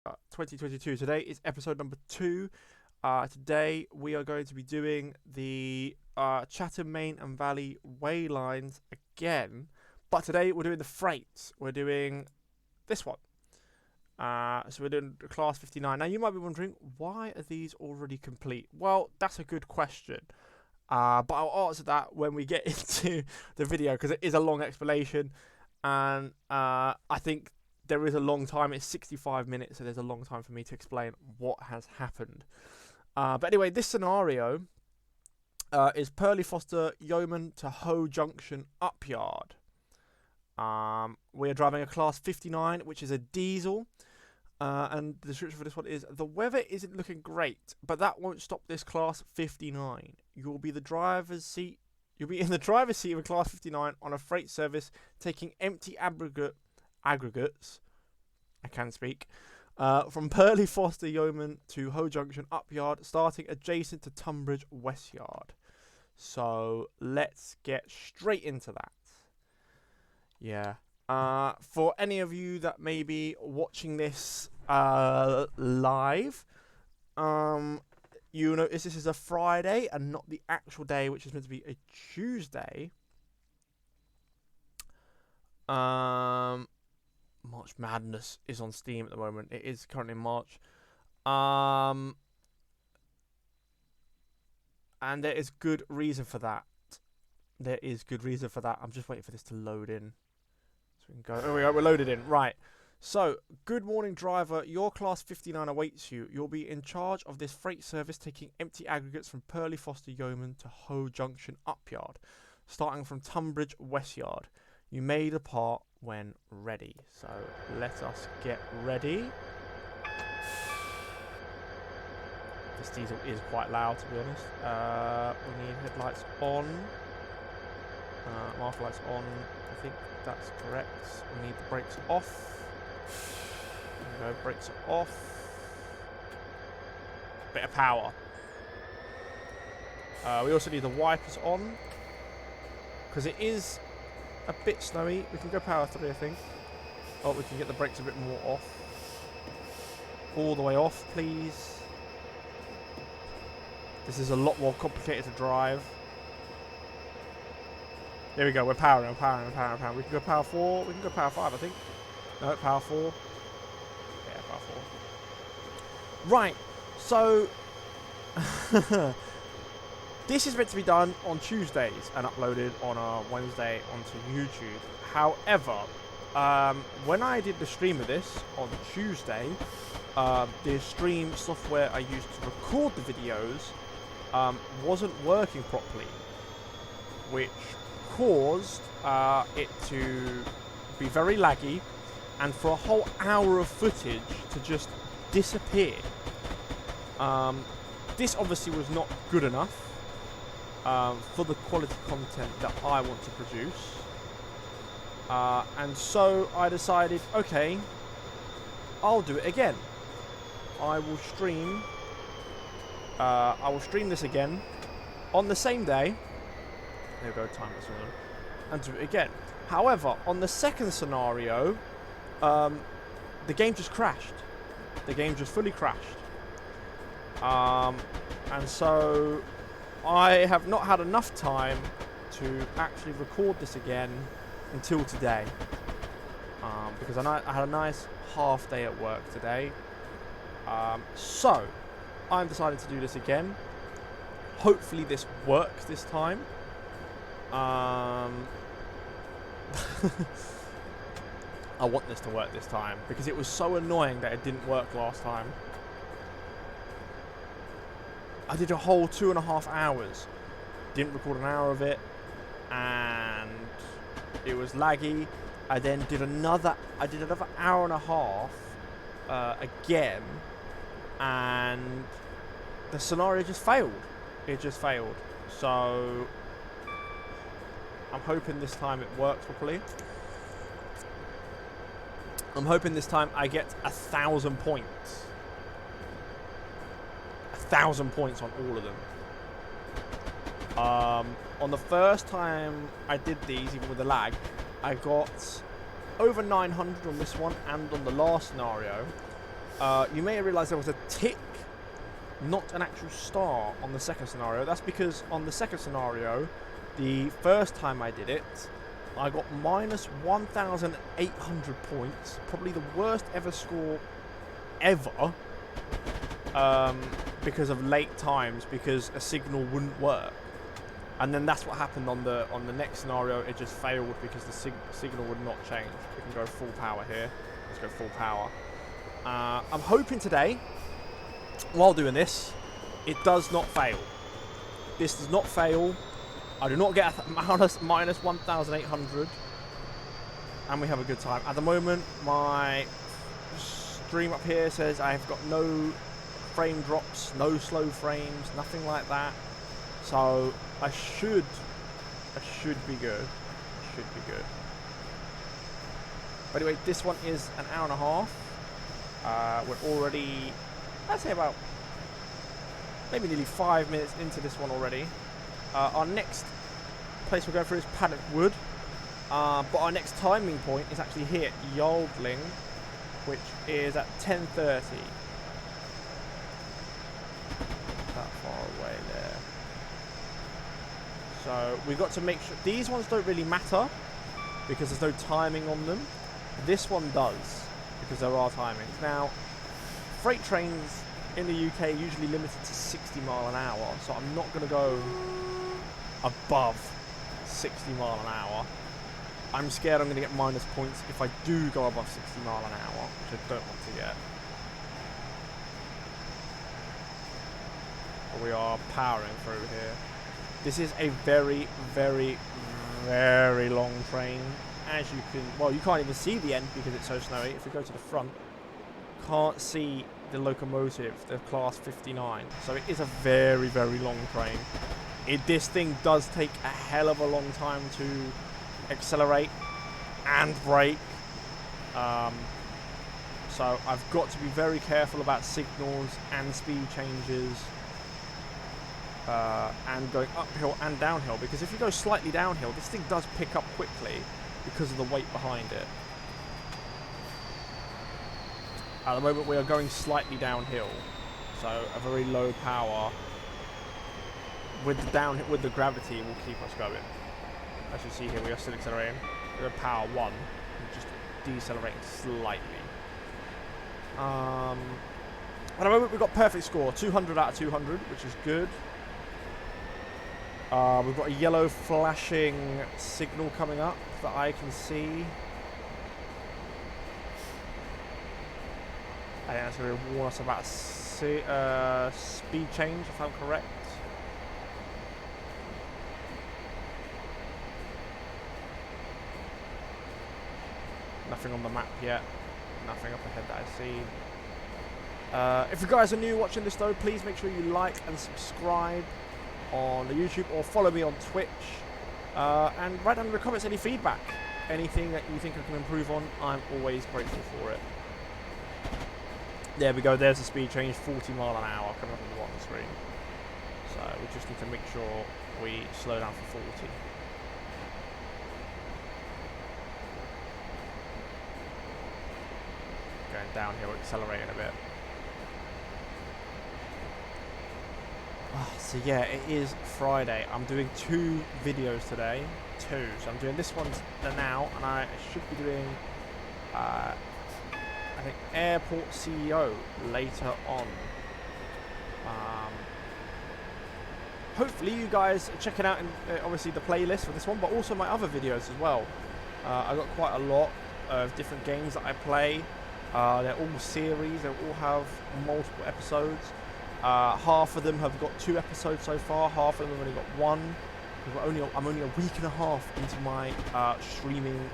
2022. Today is episode number 2. Today we are going to be doing the Chathem Main and Valley Way lines again, but today we're doing the freight. We're doing this one. So we're doing class 59. Now you might be wondering, why are these already complete? Well, that's a good question. But I'll answer that when we get into the video, because it is a long explanation, and I think there is a long time. It's 65 minutes, so there's a long time for me to explain what has happened. But anyway, this scenario is Purley Foster Yeoman to Hoe Junction Upyard. We are driving a class 59, which is a diesel. And the description for this one is: the weather isn't looking great, but that won't stop this class 59. You'll be in the driver's seat of a class 59 on a freight service taking empty aggregates. I can speak. From Purley Foster Yeoman to Hoe Junction Upyard, starting adjacent to Tunbridge West Yard. So let's get straight into that. Yeah. For any of you that may be watching this live, you notice this is a Friday and not the actual day, which is meant to be a Tuesday. March Madness is on Steam at the moment. It is currently March. And there is good reason for that. I'm just waiting for this to load in. So we can go. There we go. We're loaded in. Right. So, good morning, driver. Your class 59 awaits you. You'll be in charge of this freight service taking empty aggregates from Purley Foster Yeoman to Hoe Junction Upyard, starting from Tunbridge West Yard. You may depart when ready. So, let us get ready. This diesel is quite loud, to be honest. We need headlights on. Marker lights on. I think that's correct. We need the brakes off. There we go, brakes are off. Bit of power. We also need the wipers on, because it is a bit snowy. We can go power 3, I think. Oh, we can get the brakes a bit more off. All the way off, please. This is a lot more complicated to drive. There we go, we're powering. We can go power 4, we can go power 5, I think. No, power 4. Yeah, power 4. Right, so this is meant to be done on Tuesdays and uploaded on a Wednesday onto YouTube. However, when I did the stream of this on Tuesday, the stream software I used to record the videos wasn't working properly, which caused it to be very laggy, and for a whole hour of footage to just disappear. This obviously was not good enough for the quality content that I want to produce, and so I decided, okay, I'll do it again. I will stream this again on the same day. There we go, time this on, and do it again. However, on the second scenario, the game just crashed. The game just fully crashed. And so I have not had enough time to actually record this again until today. Because I had a nice half day at work today. So I'm deciding to do this again. Hopefully this works this time. I want this to work this time, because it was so annoying that it didn't work last time. I did a whole 2.5 hours. Didn't record an hour of it, and it was laggy. I then did another hour and a half again, and the scenario just failed. It just failed. So I'm hoping this time it works properly. I'm hoping this time I get 1,000 points. 1,000 points on all of them. On the first time I did these, even with the lag, I got over 900 on this one and on the last scenario. you may have realised there was a tick, not an actual star on the second scenario. That's because on the second scenario, the first time I did it, I got minus 1,800 points, probably the worst ever score ever, because of late times, because a signal wouldn't work. And then that's what happened on the next scenario. It just failed because the signal would not change. We can go full power here. Let's go full power. I'm hoping today, while doing this, it does not fail. This does not fail. I do not get a minus 1,800. And we have a good time. At the moment, my stream up here says I have got no frame drops, no slow frames, nothing like that. So I should be good. Should be good. But anyway, this one is an hour and a half. We're already, I'd say about maybe nearly 5 minutes into this one already. Our next place we're going through is Paddock Wood. But our next timing point is actually here at Yaldling, which is at 10:30. That far away there. So we've got to make sure these ones don't really matter because there's no timing on them. This one does because there are timings. Now, freight trains in the UK are usually limited to 60 mile an hour, so I'm not going to go above 60 mile an hour. I'm scared I'm going to get minus points if I do go above 60 mile an hour, which I don't want to get. But we are powering through here. This is a very, very, very long train. As you can, well, you can't even see the end because it's so snowy. If we go to the front, can't see the locomotive, the class 59. So it is a very, very long train. This thing does take a hell of a long time to accelerate and brake. So I've got to be very careful about signals and speed changes. And going uphill and downhill, because if you go slightly downhill, this thing does pick up quickly because of the weight behind it. At the moment we are going slightly downhill, so a very low power with the gravity will keep us going. As you see here, we are still accelerating. We're at power 1, just decelerating slightly. At the moment we've got perfect score, 200 out of 200, which is good. We've got a yellow flashing signal coming up that I can see. I think that's going to warn us about speed change, if I'm correct. Nothing on the map yet. Nothing up ahead that I see. If you guys are new watching this though, please make sure you like and subscribe on the YouTube or follow me on Twitch, and write down in the comments any feedback, anything that you think I can improve on. I'm always grateful for it. There we go, there's the speed change, 40 mile an hour coming up on the bottom screen. So we just need to make sure we slow down for 40. Going downhill, accelerating a bit. So yeah, it is Friday. I'm doing 2 videos today. 2. So I'm doing this one now, and I should be doing, I think, Airport CEO later on. Hopefully you guys are checking out, obviously, the playlist for this one, but also my other videos as well. I've got quite a lot of different games that I play. They're all series. They all have multiple episodes. Half of them have got 2 episodes so far. Half of them have only got 1. I'm only a week and a half into my streaming,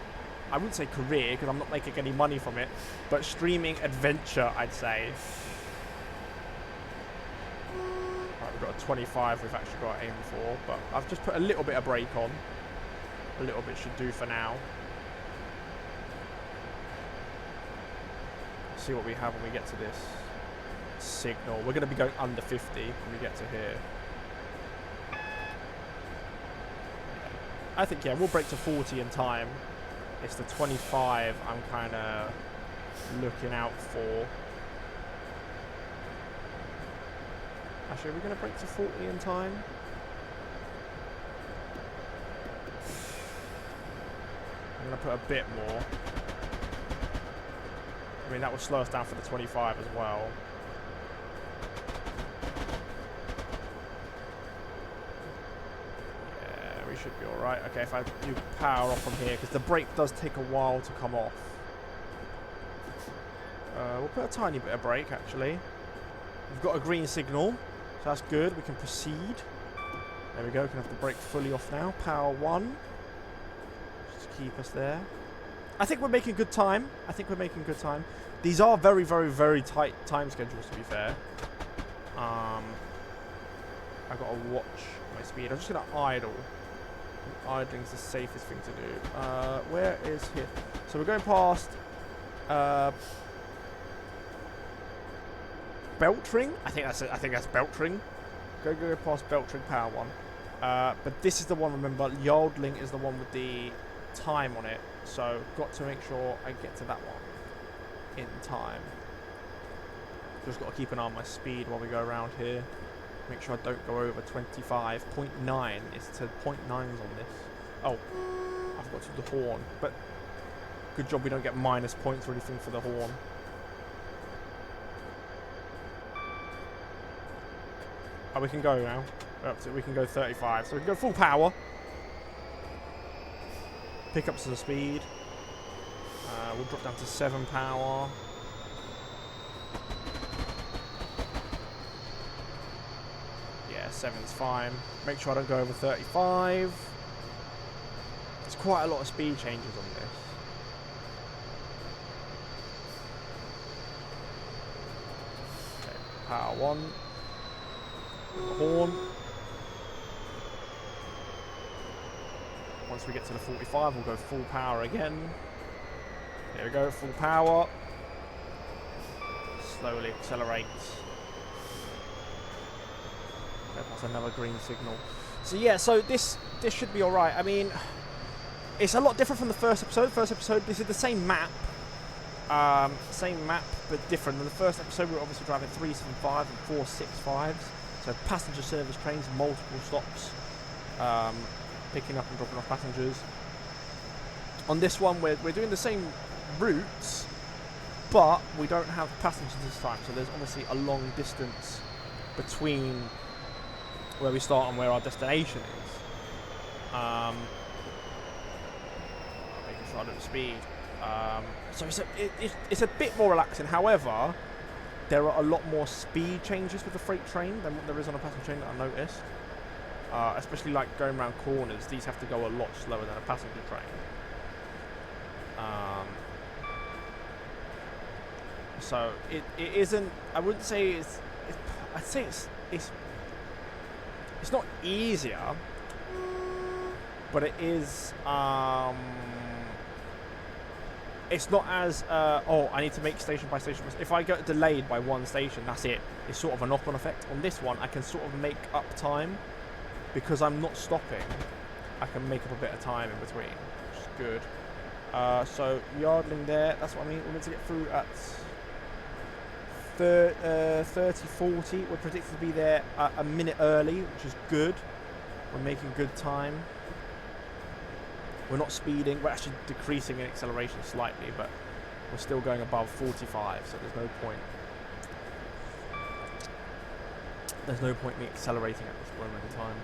I wouldn't say career because I'm not making any money from it, but streaming adventure, I'd say. Right, we've got a 25 we've actually got to aim for, but I've just put a little bit of brake on. A little bit should do for now. See what we have when we get to this signal. We're going to be going under 50 when we get to here. I think, yeah, we'll break to 40 in time. It's the 25 I'm kind of looking out for. Actually, are we going to break to 40 in time? I'm going to put a bit more. I mean, that will slow us down for the 25 as well. Yeah, we should be alright. Okay, if I do power off from here, because the brake does take a while to come off. We'll put a tiny bit of brake, actually. We've got a green signal, so that's good. We can proceed. There we go. We can have the brake fully off now. Power 1. Just to keep us there. I think we're making good time. These are very, very, very tight time schedules, to be fair. I've got to watch my speed. I'm just going to idle. Idling's the safest thing to do. Where is here? So we're going past Beltring. I think that's Beltring. Go past Beltring Power 1. But this is the one. Remember, Yardling is the one with the time on it. So got to make sure I get to that one in time. Just got to keep an eye on my speed while we go around here. Make sure I don't go over 25.9. It's to 0.9s on this. Oh, I forgot to do the horn. But good job we don't get minus points or anything for the horn. Oh, we can go now. We can go 35. So we can go full power. Pick up some speed. We'll drop down to 7 power. Yeah, 7's fine. Make sure I don't go over 35. There's quite a lot of speed changes on this. Okay, power 1. Horn. Once we get to the 45, we'll go full power again. There we go, full power. Slowly accelerate. That's another green signal. So yeah, so this should be alright. I mean, it's a lot different from the first episode. This is the same map. But different. In the first episode, we were obviously driving 375 and 465s. So passenger service trains, multiple stops. Picking up and dropping off passengers. On this one, we're doing the same routes, but we don't have passengers this time. So there's obviously a long distance between where we start and where our destination is. Making sure I don't speed. So it's a bit more relaxing. However, there are a lot more speed changes with the freight train than what there is on a passenger train that I noticed. Especially like going around corners, these have to go a lot slower than a passenger train. So it isn't. I wouldn't say I'd say it's not easier, but it is. It's not as oh, I need to make station by station. If I get delayed by one station, that's it. It's sort of a knock-on effect. On this one, I can sort of make up time. Because I'm not stopping, I can make up a bit of time in between, which is good. So Yardling there, that's what I mean. We're meant to get through at 30:40. We're predicted to be there a minute early, which is good. We're making good time. We're not speeding. We're actually decreasing in acceleration slightly, but we're still going above 45, so there's no point. There's no point in me accelerating at this moment in time.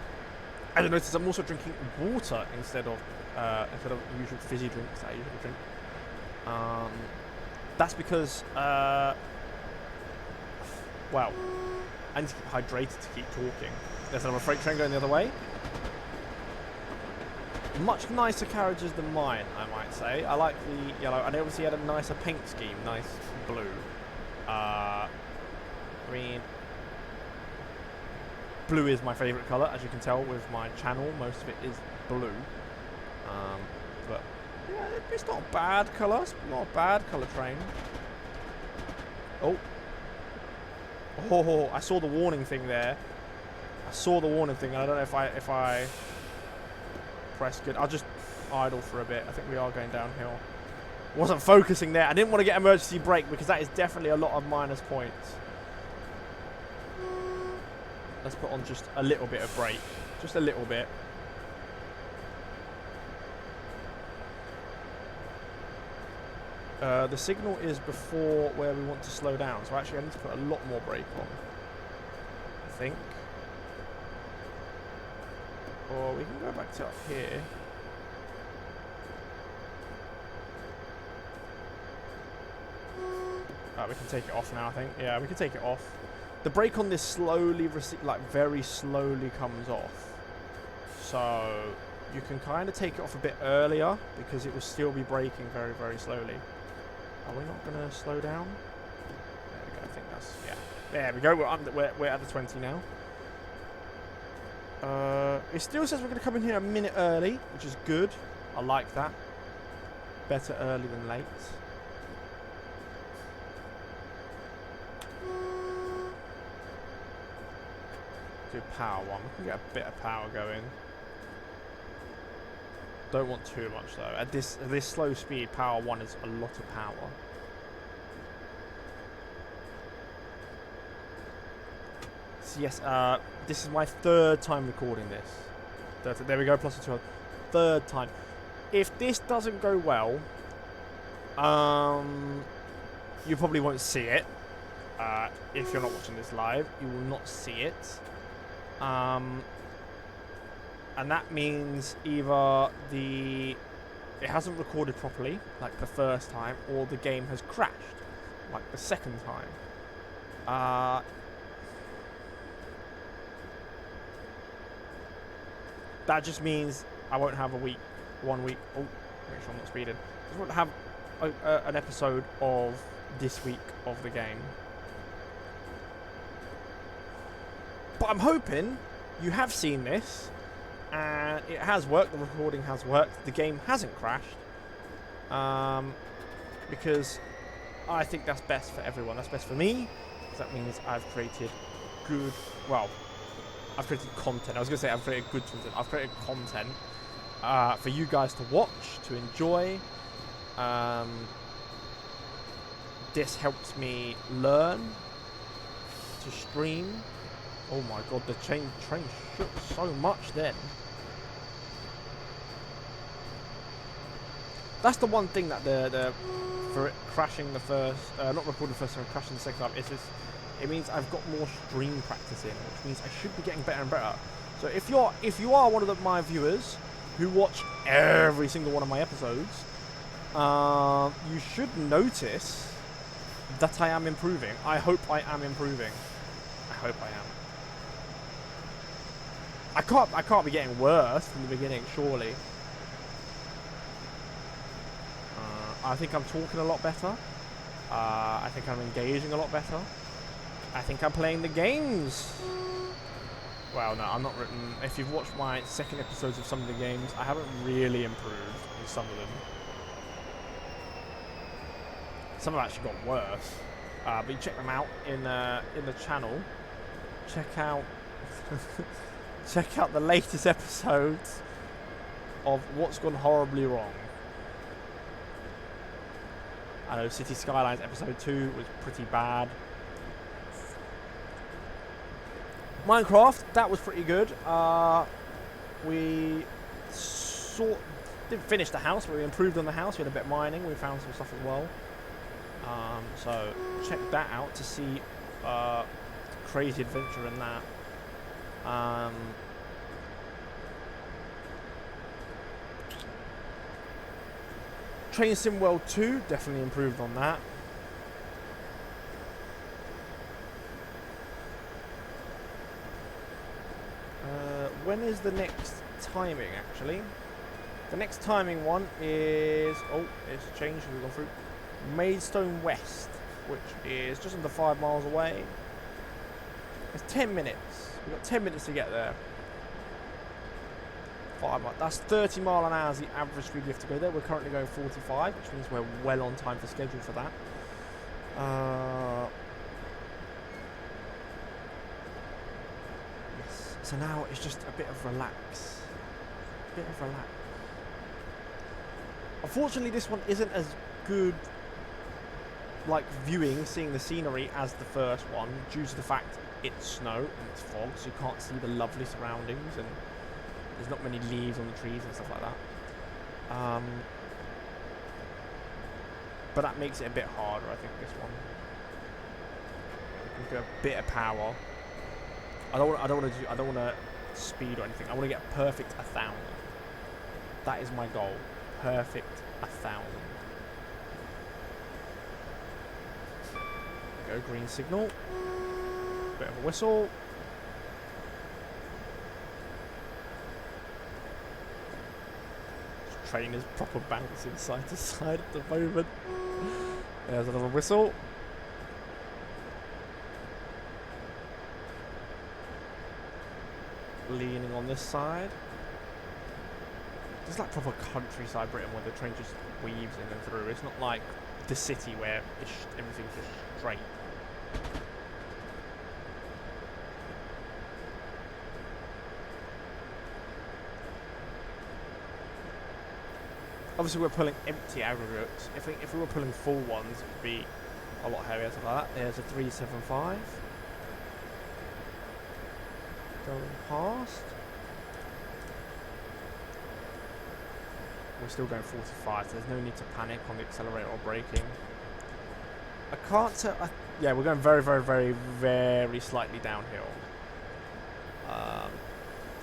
And I noticed I'm also drinking water instead of usual fizzy drinks that I usually drink. That's because, well, I need to keep hydrated to keep talking. There's another freight train going the other way. Much nicer carriages than mine, I might say. I like the yellow, and they obviously had a nicer paint scheme, nice blue. Green. Blue is my favourite colour, as you can tell with my channel. Most of it is blue. But yeah, it's not a bad colour. It's not a bad colour train. Oh, I saw the warning thing there. I saw the warning thing, and I don't know if I press good. I'll just idle for a bit. I think we are going downhill. Wasn't focusing there. I didn't want to get emergency brake because that is definitely a lot of minus points. Let's put on just a little bit of brake. Just a little bit. The signal is before where we want to slow down, so actually I need to put a lot more brake on, I think. Or we can go back to up here. We can take it off now, I think. Yeah, we can take it off. The brake on this slowly, like very slowly comes off. So you can kind of take it off a bit earlier because it will still be braking very, very slowly. Are we not going to slow down? There we go. I think that's, yeah. There we go. We're at the 20 now. It still says we're going to come in here a minute early, which is good. I like that. Better early than late. Do power 1. We can get a bit of power going. Don't want too much though. At this slow speed, power 1 is a lot of power. So yes, this is my 3rd time recording this. There we go, plus a 12. 3rd time. If this doesn't go well, you probably won't see it. If you're not watching this live, you will not see it. And that means either it hasn't recorded properly, like the first time, or the game has crashed, like the 2nd time. That just means I won't have 1 week. Oh, make sure I'm not speeding. I just won't have an episode of this week of the game. But I'm hoping you have seen this. And it has worked, the recording has worked, the game hasn't crashed, because I think that's best for everyone. That's best for me, because that means I've created I've created content. I was going to say I've created good content. I've created content for you guys to watch, to enjoy. This helps me learn, to stream. Oh my god, the train shook so much then. That's the one thing that for it crashing the first, not recording the first time, crashing the second time, is this. It means I've got more stream practice in, which means I should be getting better and better. So if you are one of my viewers who watch every single one of my episodes, you should notice that I am improving. I hope I am improving. I hope I am. I can't be getting worse from the beginning, surely. I think I'm talking a lot better. I think I'm engaging a lot better. I think I'm playing the games. Well, no, I'm not written. If you've watched my 2nd episodes of some of the games, I haven't really improved in some of them. Some have actually got worse. But you check them out in the channel. Check out check out the latest episodes of What's Gone Horribly Wrong. I know City Skylines episode 2 was pretty bad. Minecraft, that was pretty good. We didn't finish the house, but we improved on the house. We had a bit of mining. We found some stuff as well. So check that out to see crazy adventure in that. Train Sim World 2, definitely improved on that. When is the next timing, actually? The next timing one is... Oh, it's changed. We've gone through Maidstone West, which is just under 5 miles away. It's 10 minutes. We've got 10 minutes to get there. 5 miles. That's 30 mile an hour is the average speed you have to go there. We're currently going 45, which means we're well on time for schedule for that. Yes. So now it's just a bit of relax. A bit of relax. Unfortunately, this one isn't as good like seeing the scenery as the first one, due to the fact it's snow and it's fog, so you can't see the lovely surroundings, and there's not many leaves on the trees and stuff like that. But that makes it a bit harder, I think, this one. We can get a bit of power. I don't want to speed or anything. I want to get perfect 1,000. That is my goal. Perfect 1,000. Go green signal. Bit of a whistle. This train is proper bouncing side to side at the moment. There's another whistle. Leaning on this side. It's like proper countryside Britain where the train just weaves in and through. It's not like the city where everything's just straight. Obviously we're pulling empty aggregates. If we were pulling full ones, it would be a lot heavier. Something like that. There's a 375. Going past. We're still going 45, so there's no need to panic on the accelerator or braking. I can't tell. Yeah, we're going very, very, very, very slightly downhill.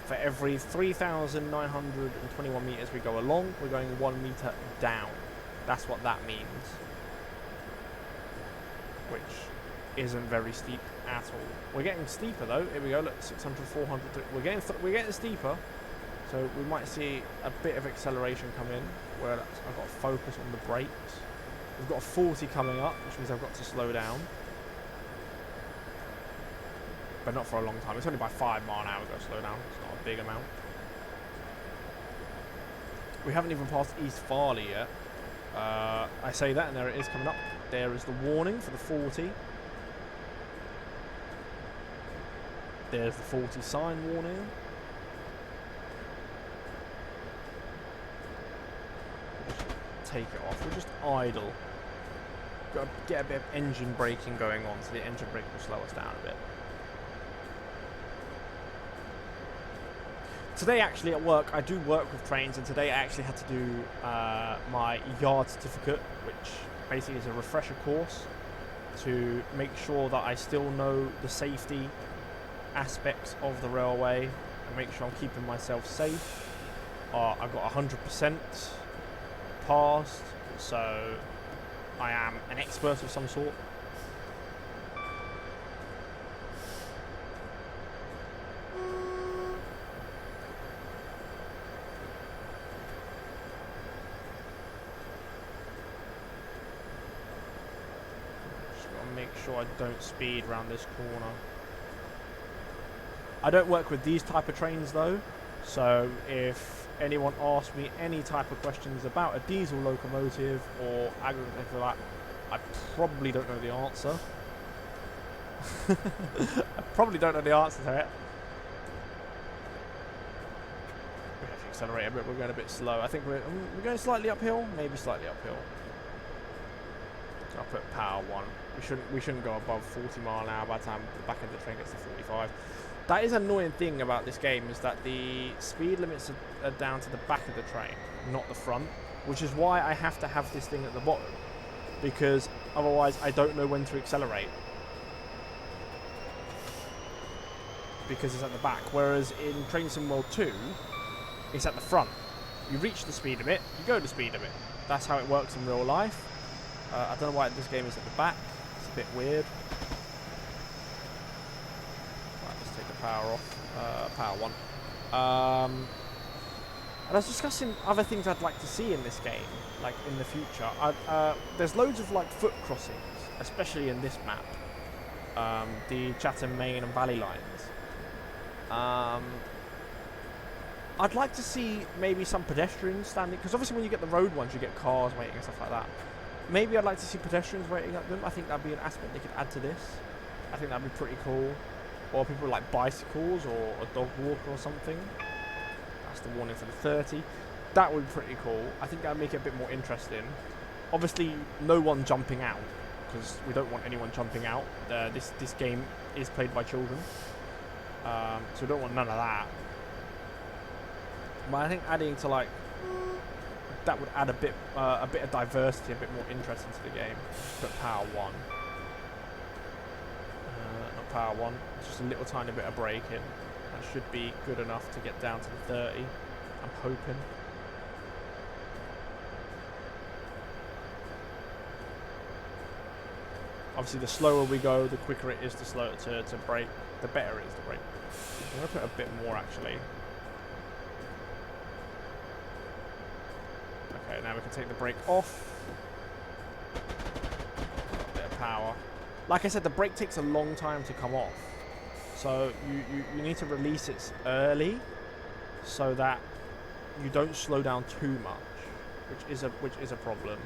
For every 3,921 meters we go along, we're going 1 meter down. That's what that means. Which isn't very steep at all. We're getting steeper though. Here we go. Look, 600, 400. We're getting steeper. So we might see a bit of acceleration come in. Where I've got to focus on the brakes. We've got a 40 coming up, which means I've got to slow down. But not for a long time. It's only by 5 miles an hour we've got to slow down. It's not a big amount. We haven't even passed East Farley yet. I say that and there it is coming up. There is the warning for the 40. There's the 40 sign warning. Take it off. We're just idle. Got to get a bit of engine braking going on, so the engine brake will slow us down a bit. Today, actually, at work, I do work with trains, and today I actually had to do my yard certificate, which basically is a refresher course to make sure that I still know the safety aspects of the railway and make sure I'm keeping myself safe. I've got 100% passed, so I am an expert of some sort. Sure I don't speed around this corner. I don't work with these type of trains though, so if anyone asks me any type of questions about a diesel locomotive or aggregate for that, I probably don't know the answer. I probably don't know the answer to it. We have to accelerate a bit, we're going a bit slow. I think we're going slightly uphill, maybe slightly uphill. I'll put power 1. We shouldn't go above 40 miles an hour by the time the back end of the train gets to 45. That is an annoying thing about this game, is that the speed limits are down to the back of the train, not the front, which is why I have to have this thing at the bottom, because otherwise I don't know when to accelerate, because it's at the back, whereas in Train Sim World 2 it's at the front. You reach the speed limit, you go the speed limit. That's how it works in real life. I don't know why this game is at the back. It's a bit weird. Right, let's take the power off. Power 1. And I was discussing other things I'd like to see in this game, like in the future. There's loads of like foot crossings, especially in this map. The Chathem main and valley lines. I'd like to see maybe some pedestrians standing, because obviously when you get the road ones, you get cars waiting and stuff like that. Maybe I'd like to see pedestrians waiting at them. I think that'd be an aspect they could add to this. I think that'd be pretty cool. Or people like bicycles or a dog walker or something. That's the warning for the 30. That would be pretty cool. I think that'd make it a bit more interesting. Obviously, no one jumping out, because we don't want anyone jumping out. This game is played by children, so we don't want none of that. But I think adding to like that would add a bit of diversity, a bit more interest into the game. Put power 1, not power 1, just a little tiny bit of braking. That should be good enough to get down to the 30. I'm hoping. Obviously, the slower we go, the quicker it is to brake. The better it is to brake. I'm going to put a bit more actually. Okay, now we can take the brake off. A bit of power. Like I said, the brake takes a long time to come off, so you need to release it early, so that you don't slow down too much, which is a problem.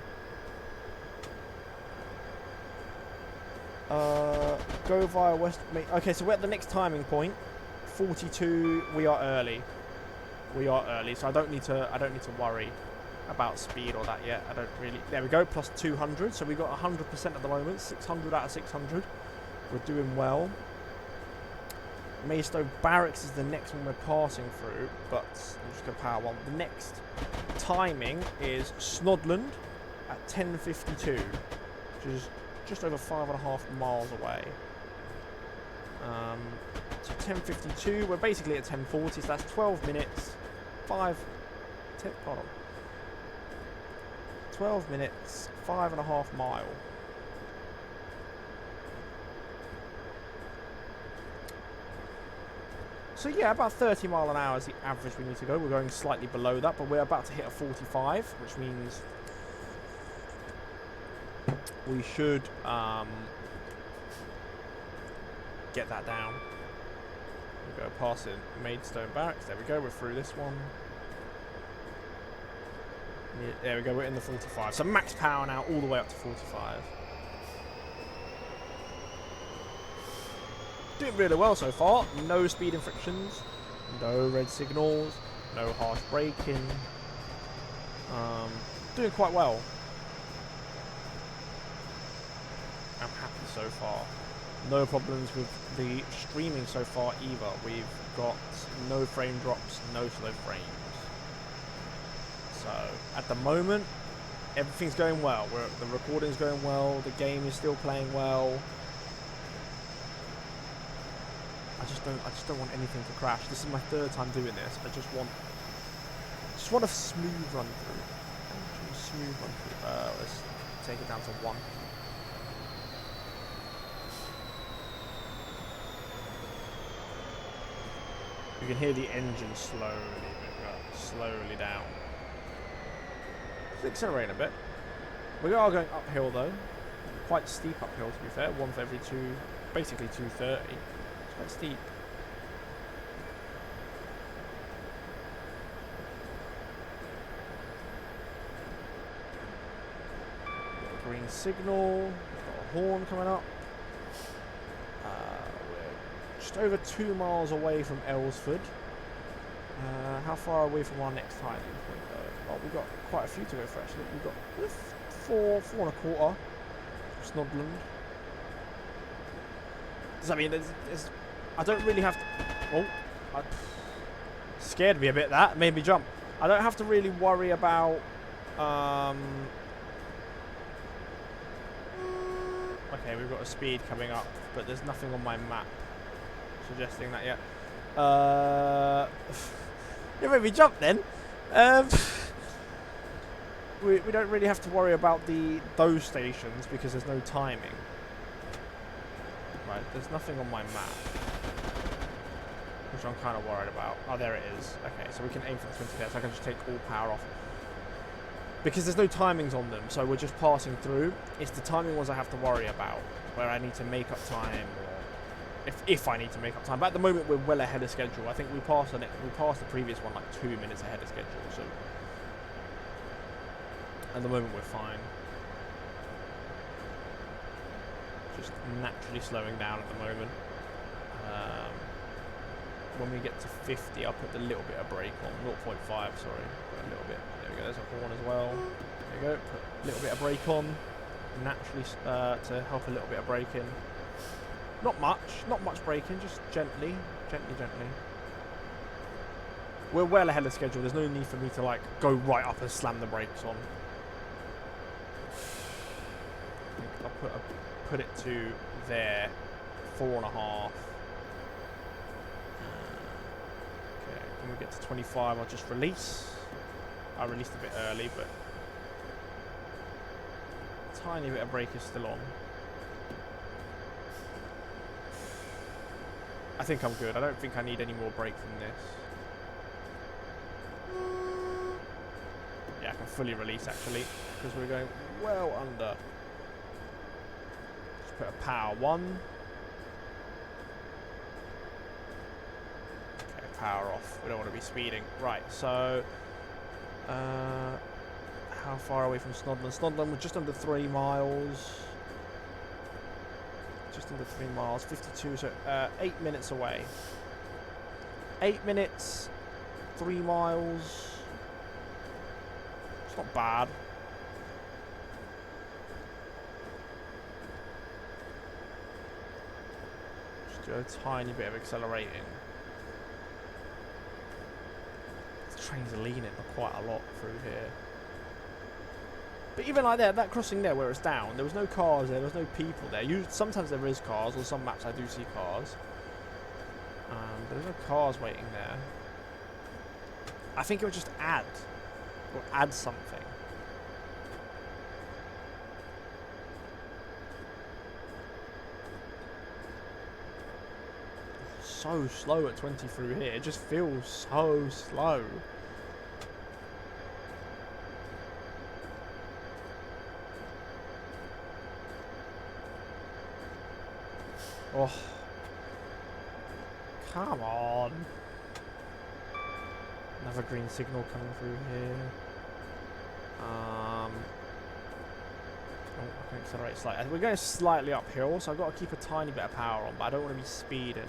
Go via west. Okay, so we're at the next timing point. 42. We are early. So I don't need to worry about speed or that yet. I don't really. There we go. Plus 200. So we got 100% at the moment. 600 out of 600. We're doing well. Maidstone Barracks is the next one we're passing through, but I'm just going to power 1. The next timing is Snodland at 10:52, which is just over 5.5 miles away. So 10:52, we're basically at 10:40, so that's 12 minutes, 12 minutes, 5.5 mile. So yeah, about 30 mile an hour is the average we need to go. We're going slightly below that, but we're about to hit a 45, which means we should get that down. We go past it, Maidstone Barracks. There we go. We're through this one. Yeah, there we go. We're in the 45. So max power now, all the way up to 45. Doing really well so far. No speeding frictions, no red signals, no harsh braking. Doing quite well. I'm happy so far. No problems with the streaming so far either. We've got no frame drops, no slow frames. So at the moment, everything's going well. The recording's going well. The game is still playing well. I just don't want anything to crash. This is my 3rd time doing this. I just want a smooth run through. Let's take it down to 1. You can hear the engine slowly down. It's accelerating a bit. We are going uphill though. Quite steep uphill to be fair. 1 for every 2, basically 230. It's quite steep. Green signal. We've got a horn coming up. We're just over 2 miles away from Aylesford. How far are we from our next timing point though? Well, we've got quite a few to go for actually. We've got 4.25. Snodland. Does that mean there's I don't really have to... Oh, scared me a bit. That made me jump. I don't have to really worry about... Okay, we've got a speed coming up, but there's nothing on my map suggesting that yet. You made me jump then. We don't really have to worry about those stations because there's no timing. Right, there's nothing on my map, which I'm kind of worried about. Oh, there it is. Okay, so we can aim for the 20 there, so I can just take all power off. Because there's no timings on them, so we're just passing through. It's the timing ones I have to worry about, where I need to make up time, or if I need to make up time. But at the moment, we're well ahead of schedule. I think we passed the previous one like 2 minutes ahead of schedule, so at the moment we're fine. Just naturally slowing down at the moment. When we get to 50, I'll put a little bit of brake on. 0.5, sorry. Put a little bit. There we go. There's a horn as well. There we go. Put a little bit of brake on. naturally to help a little bit of braking. Not much braking, just gently. We're well ahead of schedule. There's no need for me to like go right up and slam the brakes on. I think I'll put it to there, 4.5. Okay, when we get to 25, I'll just release. I released a bit early, but a tiny bit of brake is still on. I think I'm good. I don't think I need any more brake than this. Yeah, I can fully release actually, because we're going well under. Just put a power 1. Okay, power off. We don't want to be speeding. Right, so how far away from Snodland? Snodland was just under 3 miles. Just under 3 miles, 52, so 8 minutes away. 8 minutes, 3 miles. It's not bad. Just do a tiny bit of accelerating. The trains are leaning quite a lot through here. But even like that crossing there where it's down, there was no cars there, there was no people there. Sometimes there is cars, or some maps I do see cars. There's no cars waiting there. I think it would just add, or add something. So slow at 20 through here, it just feels so slow. Oh, come on. Another green signal coming through here. Oh, I can accelerate slightly. We're going slightly uphill, so I've got to keep a tiny bit of power on, but I don't want to be speeding.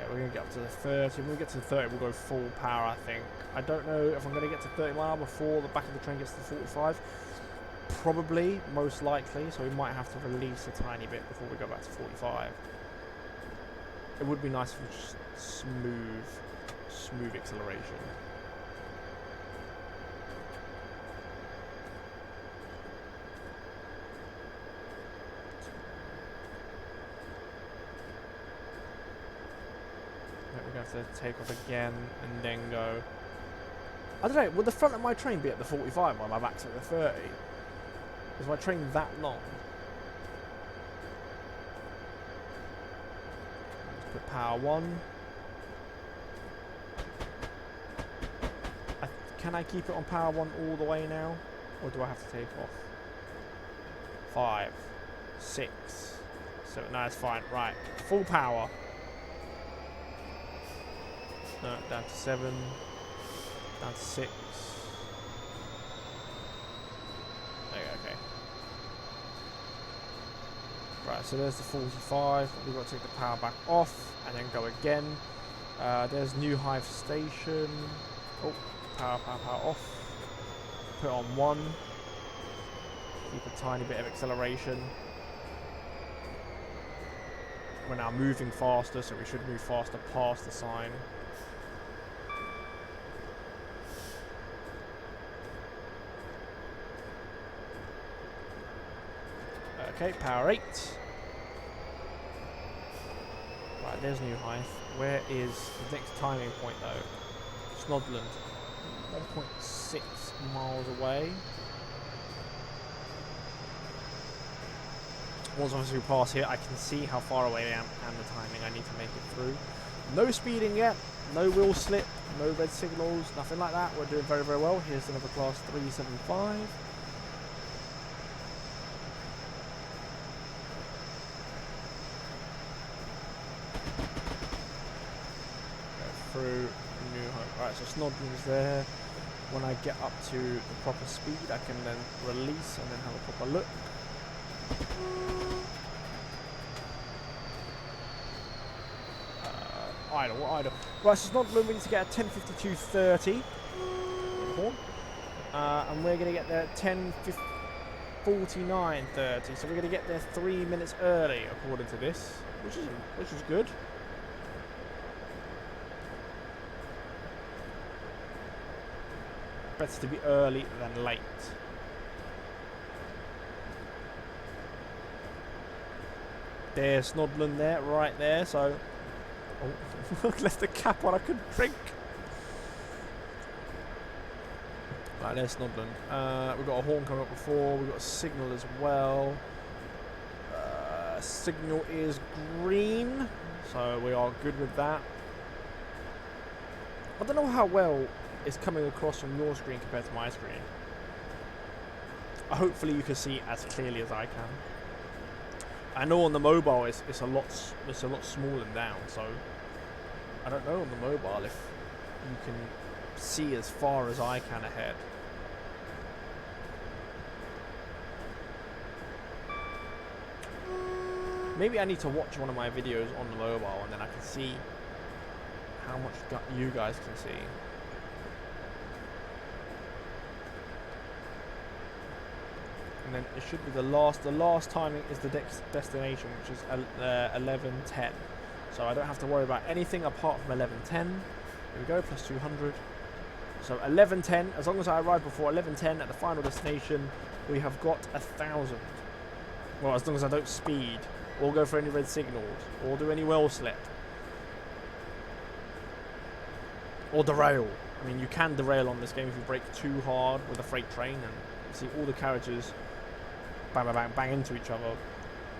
We're going to get up to the 30. When we get to the 30, we'll go full power, I think. I don't know if I'm going to get to 30 mile before the back of the train gets to 45. Probably, most likely, so we might have to release a tiny bit before we go back to 45. It would be nice if we just smooth acceleration. We're going to have to take off again and then go. I don't know, would the front of my train be at the 45 while my back's at the 30? Is my train that long? Let's put power 1. Can I keep it on power 1 all the way now? Or do I have to take off? 5, 6, 7. No, it's fine. Right, full power. No, down to 7, down to 6. There you go, okay. Right, so there's the 45. We've got to take the power back off and then go again. There's New Hive Station. Oh, power off. Put on 1. Keep a tiny bit of acceleration. We're now moving faster, so we should move faster past the sign. Okay, power 8. Right, there's New Hive. Where is the next timing point though? Snodland. 1.6 miles away. Once obviously we pass here, I can see how far away I am and the timing I need to make it through. No speeding yet, no wheel slip, no red signals, nothing like that. We're doing very, very well. Here's another class 375. Through New Hope. Right, so Snodland's there. When I get up to the proper speed, I can then release and then have a proper look. idle, we're idle. Right, so Snodland, we need to get a 10:52:30. And we're going to get there at 10:49:30. So we're going to get there 3 minutes early, according to this, which is good. Better to be early than late. There's Snodland there, right there. So, oh, left the cap on. I couldn't drink. Right, there's Snodland. We've got a horn coming up before. We've got a signal as well. Signal is green, so we are good with that. I don't know how well it's coming across from your screen compared to my screen. Hopefully you can see as clearly as I can. I know on the mobile it's a lot smaller down, so I don't know on the mobile if you can see as far as I can ahead. Maybe I need to watch one of my videos on the mobile and then I can see how much you guys can see. And then it should be the last timing is the destination, which is 11:10. So I don't have to worry about anything apart from 11:10. Here we go, plus 200. So 11:10, as long as I arrive before 11:10 at the final destination, we have got 1,000. Well, as long as I don't speed, or go for any red signals, or do any well slip, or derail. I mean, you can derail on this game if you brake too hard with a freight train, and you see all the carriages bang, bang, bang, bang into each other,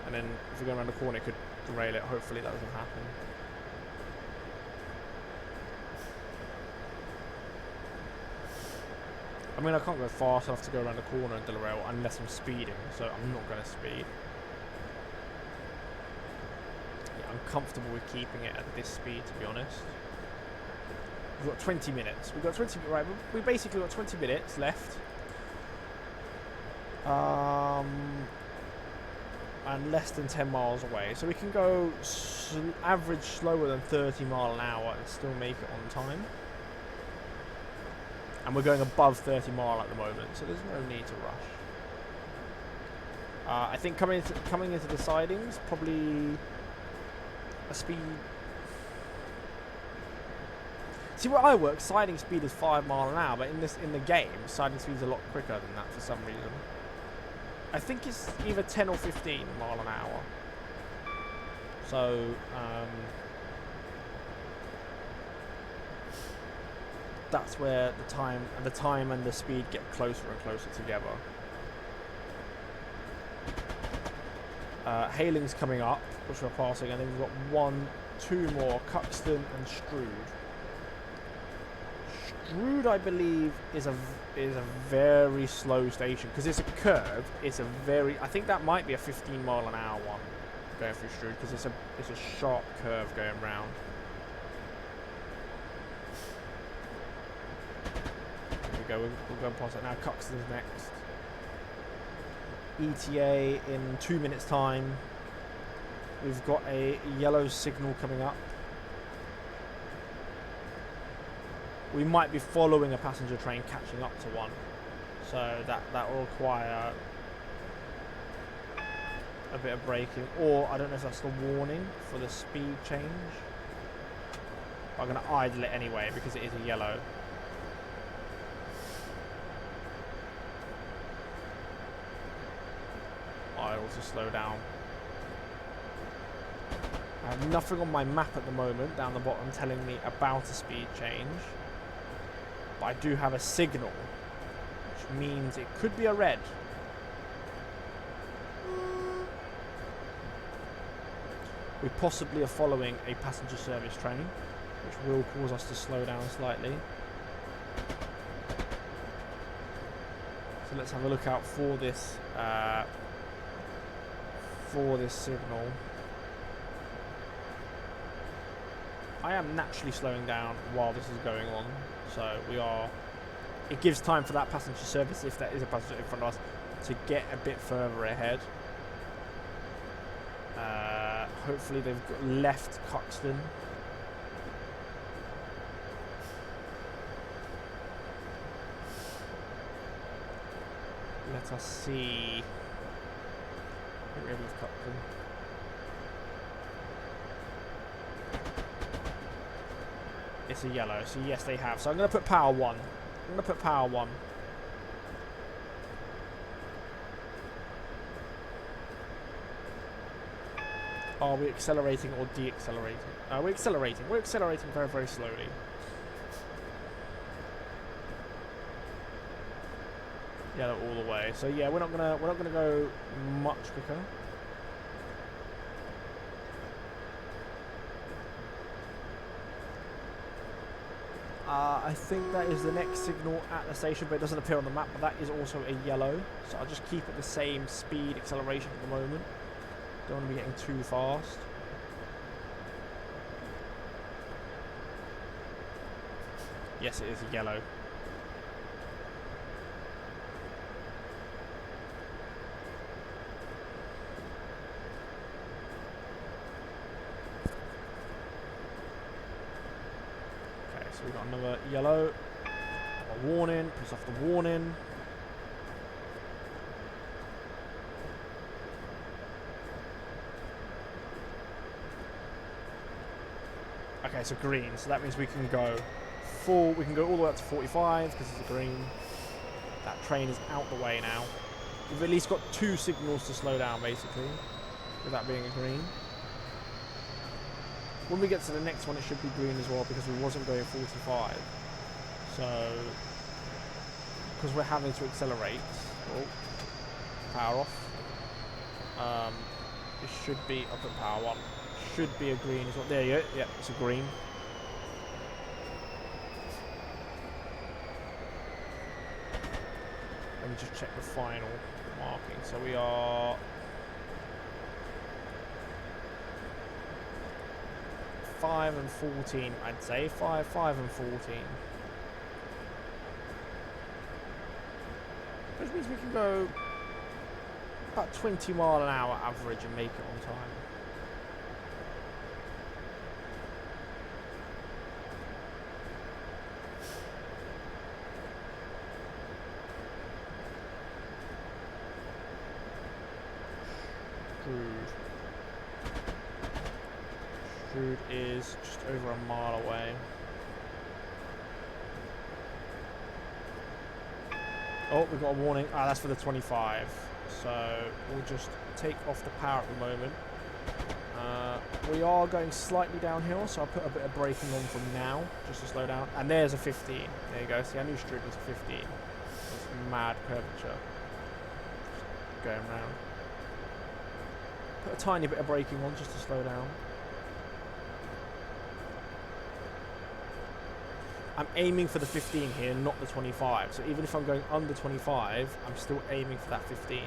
and then if you go around the corner, it could derail it. Hopefully that doesn't happen. I mean, I can't go fast enough to go around the corner and derail unless I'm speeding, so I'm not going to speed. Yeah, I'm comfortable with keeping it at this speed, to be honest. We've got 20 minutes. We've got 20 minutes, right? We basically got 20 minutes left. And less than 10 miles away, so we can go average slower than 30 mile an hour and still make it on time. And we're going above 30 mile at the moment, so there's no need to rush. I think coming into the sidings, probably a speed. See, where I work, siding speed is 5 mile an hour, but in the game, siding speed is a lot quicker than that for some reason. I think it's either 10 or 15 mile an hour. So, that's where the time and the speed get closer and closer together. Haling's coming up, which we're passing, and then we've got 2 more, Cuxton and Strood. Strood, I believe, is a very slow station because it's a curve. I think that might be a 15 mile an hour one going through Strood because it's a sharp curve going round. There we go. We'll go past it now. Cuxton's next. ETA in 2 minutes time. We've got a yellow signal coming up. We might be following a passenger train catching up to one, so that will require a bit of braking, or I don't know if that's the warning for the speed change. I'm going to idle it anyway because it is a yellow. Idle to slow down. I have nothing on my map at the moment down the bottom telling me about a speed change. But I do have a signal, which means it could be a red. We possibly are following a passenger service train, which will cause us to slow down slightly. So let's have a look out for this signal. I am naturally slowing down while this is going on, so it gives time for that passenger service, if there is a passenger in front of us, to get a bit further ahead. Hopefully they've left Cuxton. Let us see. Maybe we've cut them. It's a yellow, so yes they have. So I'm going to put power 1. I'm going to put power 1. Are we accelerating or de-accelerating? We're accelerating. We're accelerating very, very slowly. Yellow all the way. So yeah, we're not gonna go much quicker. I think that is the next signal at the station, but it doesn't appear on the map. But that is also a yellow, so I'll just keep it the same speed acceleration at the moment. Don't want to be getting too fast. Yes, it is a yellow. Okay, so we've got another yellow. A warning, puts off the warning. Okay, so green, so that means we can go full, we can go all the way up to 45 because it's a green. That train is out the way now. We've at least got 2 signals to slow down basically, with that being a green. When we get to the next one it should be green as well because we wasn't going 45. So, because we're having to accelerate, oh, power off. It should be, I'll put power 1. Should be a green as well. There you go. Yeah, it's a green. Let me just check the final marking. So we are 5 and 14, I'd say. 5 and 14. Which means we can go about 20 mile an hour average and make it on time. Shrewd is just over a mile away. Oh, we've got a warning. Ah, that's for the 25. So we'll just take off the power at the moment. We are going slightly downhill, so I'll put a bit of braking on from now, just to slow down. And there's a 15. There you go. See, I knew Shrewd was a 15. It's mad curvature. Just going round. Put a tiny bit of braking on just to slow down. I'm aiming for the 15 here, not the 25. So even if I'm going under 25, I'm still aiming for that 15.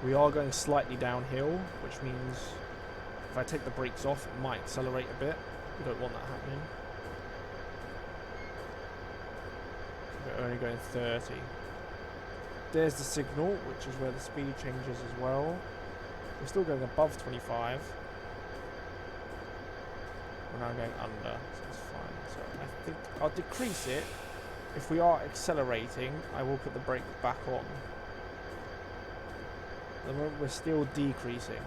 We are going slightly downhill, which means if I take the brakes off, it might accelerate a bit. We don't want that happening. We're only going 30. There's the signal, which is where the speed changes as well. We're still going above 25. We're now going under, so that's fine. So I think I'll decrease it. If we are accelerating, I will put the brake back on. At the moment, we're still decreasing.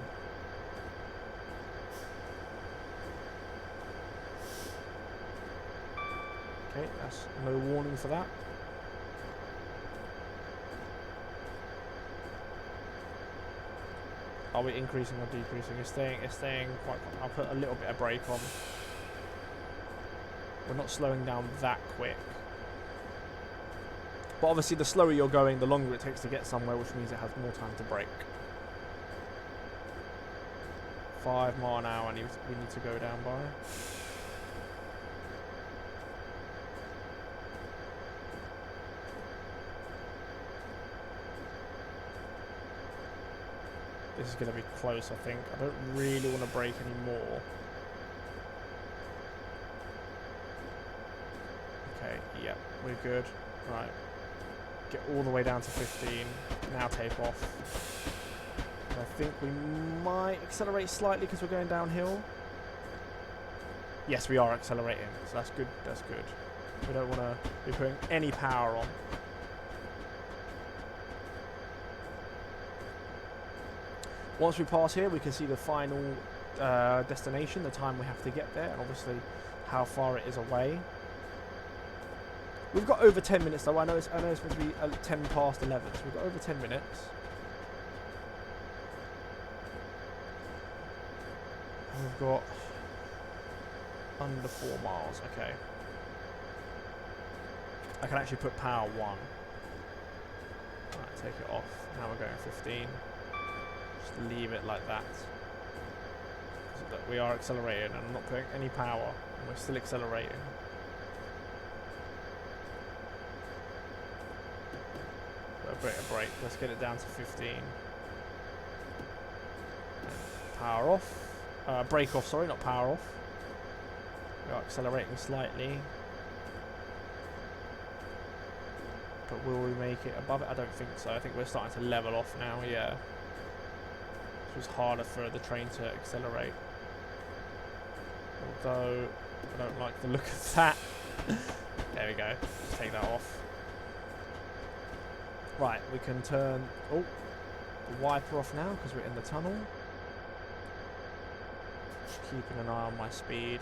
Okay, that's no warning for that. Are we increasing or decreasing? It's staying quite. I'll put a little bit of brake on. We're not slowing down that quick. But obviously the slower you're going, the longer it takes to get somewhere, which means it has more time to brake. 5 mile an hour we need to go down by. This is going to be close, I think. I don't really want to brake anymore. Okay, yep, we're good. Right. Get all the way down to 15. Now take off. I think we might accelerate slightly because we're going downhill. Yes, we are accelerating, so that's good. That's good. We don't want to be putting any power on. Once we pass here, we can see the final destination, the time we have to get there, and obviously how far it is away. We've got over 10 minutes though. I know it's supposed to be 10 past 11, so we've got over 10 minutes. And we've got under 4 miles. Okay. I can actually put power 1. Right, take it off. Now we're going 15. Just leave it like that. So that we are accelerating, and I'm not putting any power, and we're still accelerating. A bit of brake. Let's get it down to 15. Power off. Brake off, sorry, not power off. We are accelerating slightly. But will we make it above it? I don't think so. I think we're starting to level off now, yeah. It was harder for the train to accelerate. Although, I don't like the look of that. There we go. Just take that off. Right, we can turn the wiper off now because we're in the tunnel. Just keeping an eye on my speed.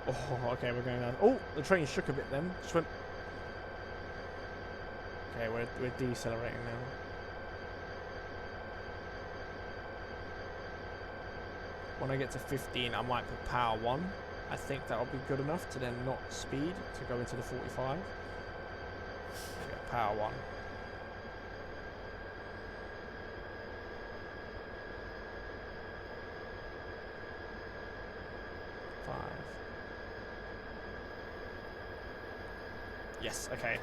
Oh, okay, we're going down. Oh, the train shook a bit then. Just went. Okay, we're decelerating now. When I get to 15, I might put power 1. I think that'll be good enough to then not speed to go into the 45. Okay, power 1. Yes, okay.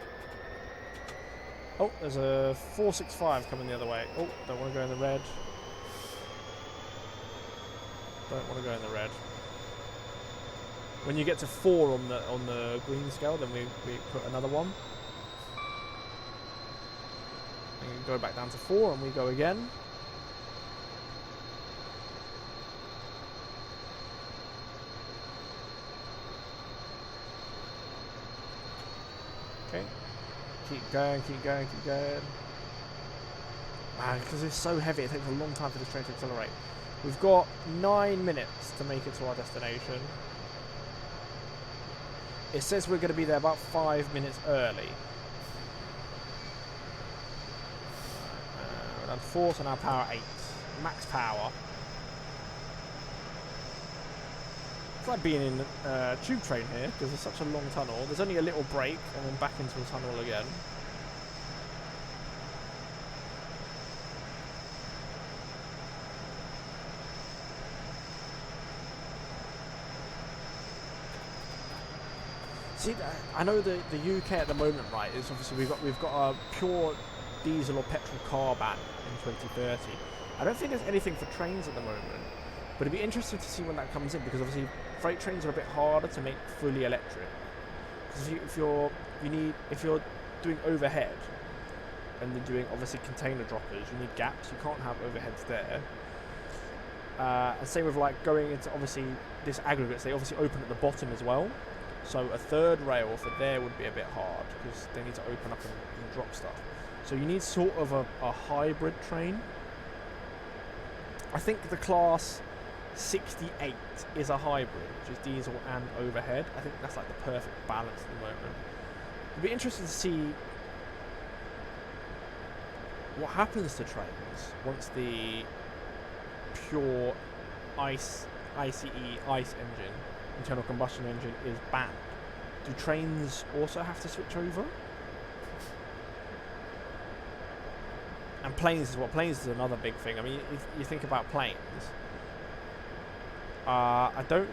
Oh, there's a 465 coming the other way. Oh, don't want to go in the red. Don't want to go in the red. When you get to 4 on the green scale, then we put another one. And you go back down to 4 and we go again. Okay. Keep going, keep going, keep going. Man, because it's so heavy, it takes a long time for this train to accelerate. We've got 9 minutes to make it to our destination. It says we're going to be there about 5 minutes early. We're on 4, so now power 8. Max power. It's like being in a tube train here, because it's such a long tunnel. There's only a little break, and then back into a tunnel again. See, I know the UK at the moment, right, is obviously we've got a pure diesel or petrol car ban in 2030. I don't think there's anything for trains at the moment, but it'd be interesting to see when that comes in, because obviously freight trains are a bit harder to make fully electric. Because if you're doing overhead and you're doing obviously container droppers, you need gaps. You can't have overheads there. And same with like going into obviously this aggregates. They obviously open at the bottom as well. So a third rail for there would be a bit hard because they need to open up and drop stuff. So you need sort of a hybrid train. I think the class 68 is a hybrid, which is diesel and overhead. I think that's like the perfect balance at the moment. It'd be interesting to see what happens to trains once the pure ICE engine, internal combustion engine, is banned. Do trains also have to switch over? And planes is another big thing. I mean, if you think about planes, I don't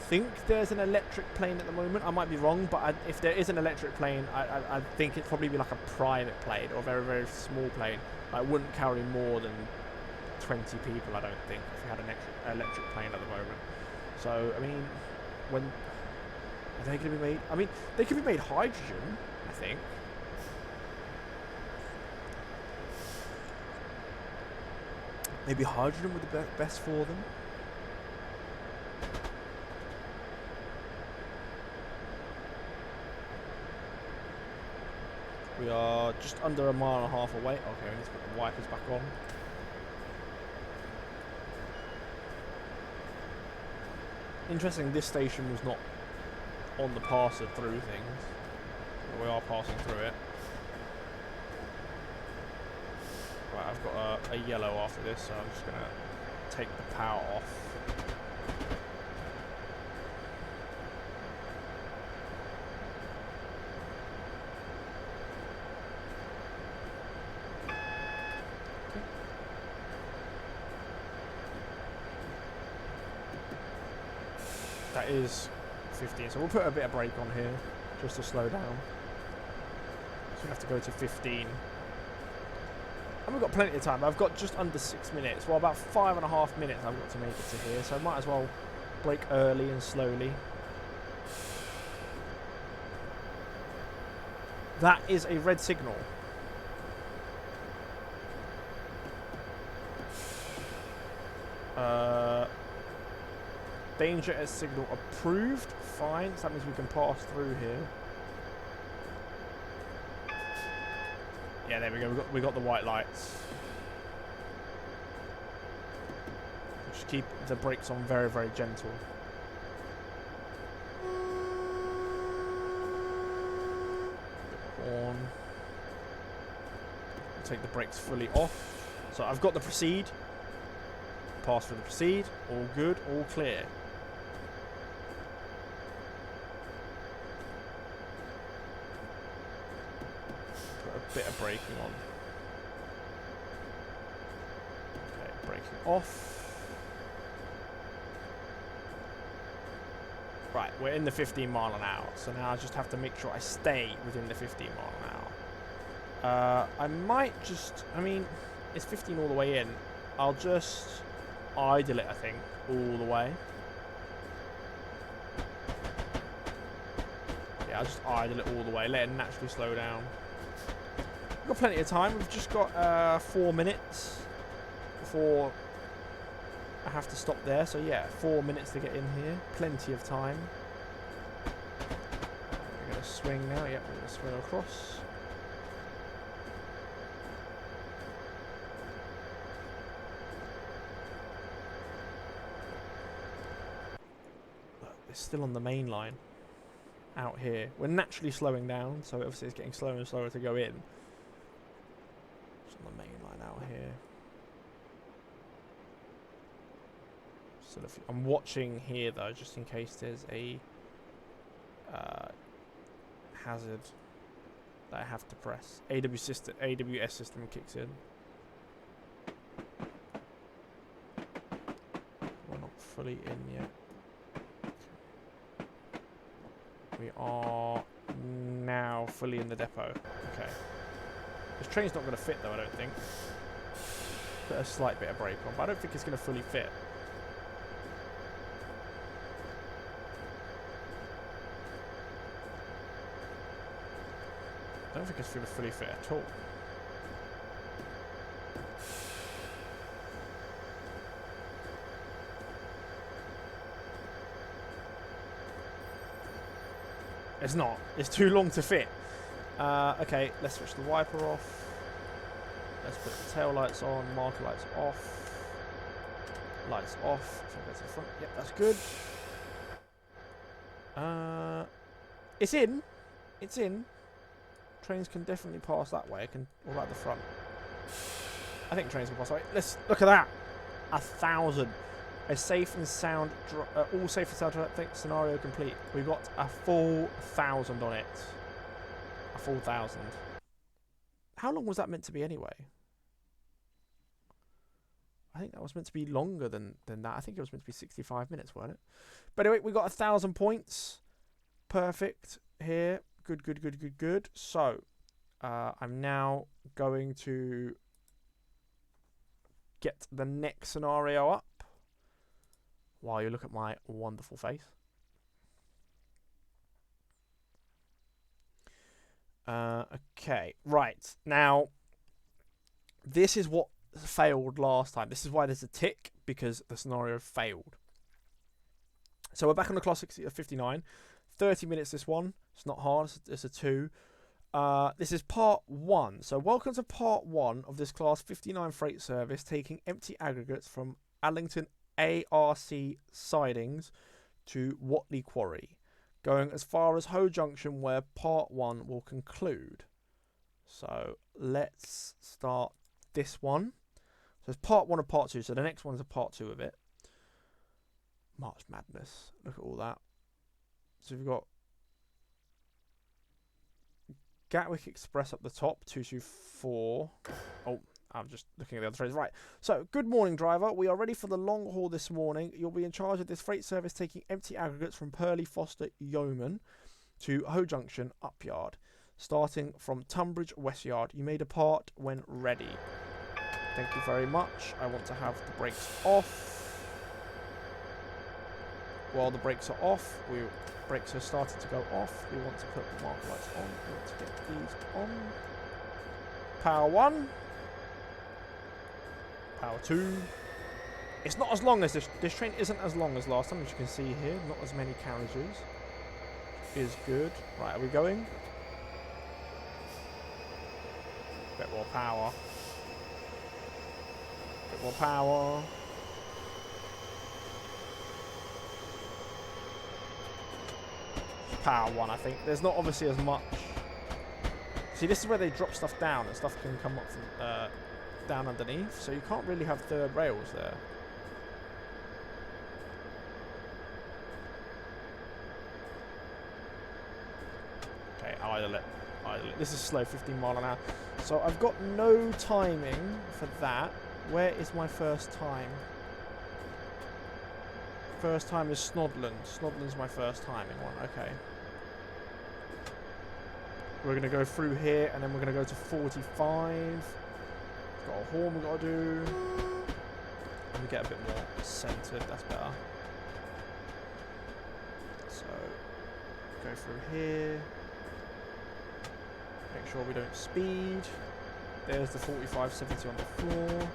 think there's an electric plane at the moment. I might be wrong, but if there is an electric plane, I think it'd probably be like a private plane or a very, very small plane. It wouldn't carry more than 20 people, I don't think, if you had an electric plane at the moment. So, I mean, when are they going to be made? I mean, they could be made hydrogen, I think. Maybe hydrogen would be best for them. We are just under a mile and a half away. Okay, we need to put the wipers back on. Interesting, this station was not on the passer through things. But we are passing through it. Right, I've got a yellow after this, so I'm just going to take the power off. That is 15, so we'll put a bit of brake on here just to slow down. So we have to go to 15. And we've got plenty of time. I've got just under 6 minutes. Well, about 5.5 minutes I've got to make it to here, so I might as well brake early and slowly. That is a red signal. Danger as signal approved. Fine. So that means we can pass through here. Yeah, there we go. We got the white lights. Just keep the brakes on very, very gentle. On. Take the brakes fully off. So I've got the proceed. Pass through the proceed. All good. All clear. Bit of braking on. Okay, braking off. Right, we're in the 15 mile an hour, so now I just have to make sure I stay within the 15 mile an hour. I might just, I mean, it's 15 all the way in. I'll just idle it, I think, all the way. Yeah, I'll just idle it all the way, let it naturally slow down. Got plenty of time. We've just got 4 minutes before I have to stop there. So yeah, 4 minutes to get in here. Plenty of time. We're going to swing now. Yep, we're going to swing across. Look, it's still on the main line out here. We're naturally slowing down, so obviously it's getting slower and slower to go in. On the main line out here. Still a few. I'm watching here though, just in case there's a hazard that I have to press. AWS system kicks in. We're not fully in yet. We are now fully in the depot. Okay. This train's not going to fit though, I don't think. Put a slight bit of brake on, but I don't think it's going to fully fit. I don't think it's going to fully fit at all. It's not. It's too long to fit. Okay, let's switch the wiper off. Let's put the tail lights on, marker lights off. Lights off. So go to the front. Yep, that's good. It's in. It's in. Trains can definitely pass that way. What about the front? I think trains can pass that way. Let's look at that. 1,000. A safe and sound, all safe and sound scenario complete. We've got a full 1,000 on it. A full 1,000. How long was that meant to be anyway? I think that was meant to be longer than that. I think it was meant to be 65 minutes, weren't it? But anyway, we got 1,000 points. Perfect here. Good, good, good, good, good. So, I'm now going to get the next scenario up while you look at my wonderful face. Okay, right. Now, this is what failed last time. This is why there's a tick, because the scenario failed. So we're back on the class 59. 30 minutes this one. It's not hard. It's a 2. This is part 1. So welcome to part 1 of this class 59 freight service, taking empty aggregates from Allington ARC sidings to Watley Quarry, going as far as Hoe Junction, where part 1 will conclude. So let's start this one. So it's part 1 of part 2. So the next one's a part 2 of it. March Madness. Look at all that. So we've got Gatwick Express up the top, 224. Oh, I'm just looking at the other trains. Right. So, good morning, driver. We are ready for the long haul this morning. You'll be in charge of this freight service taking empty aggregates from Purley Foster Yeoman to Hoe Junction Upyard, starting from Tunbridge West Yard. You may depart when ready. Thank you very much. I want to have the brakes off. While the brakes are off, brakes are starting to go off. We want to put the marker lights on. We want to get these on. Power 1. Power 2. It's not as long as this train isn't as long as last time, as you can see here. Not as many carriages. Is good. Right, are we going? Bit more power. Bit more power. Power 1, I think. There's not obviously as much. See, this is where they drop stuff down, and stuff can come up from down underneath, so you can't really have third rails there. Okay, idle it. Idle it. This is slow, 15 mile an hour. So I've got no timing for that. Where is my first time? First time is Snodland. Snodland's my first timing one. Okay. We're going to go through here, and then we're going to go to 45. Got a horn we've got to do. Let me get a bit more centered. That's better. So, go through here. Make sure we don't speed. There's the 45/70 on the floor.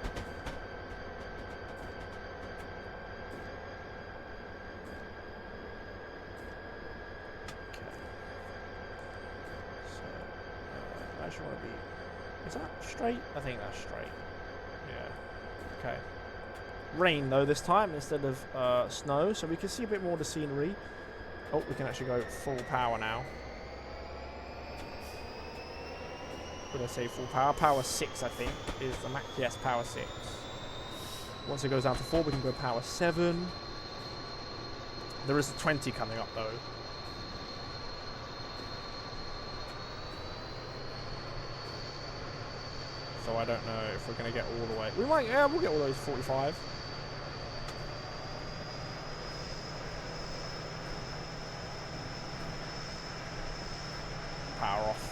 Want to be, is that straight? I think that's straight. Yeah. Okay. Rain though this time instead of snow, so we can see a bit more of the scenery. Oh, we can actually go full power now. Would I say full power? Power 6, I think, is the max. Yes, power 6. Once it goes down to 4, we can go power 7. There is a 20 coming up though. So I don't know if we're going to get all the way. We might, yeah, we'll get all those 45. Power off.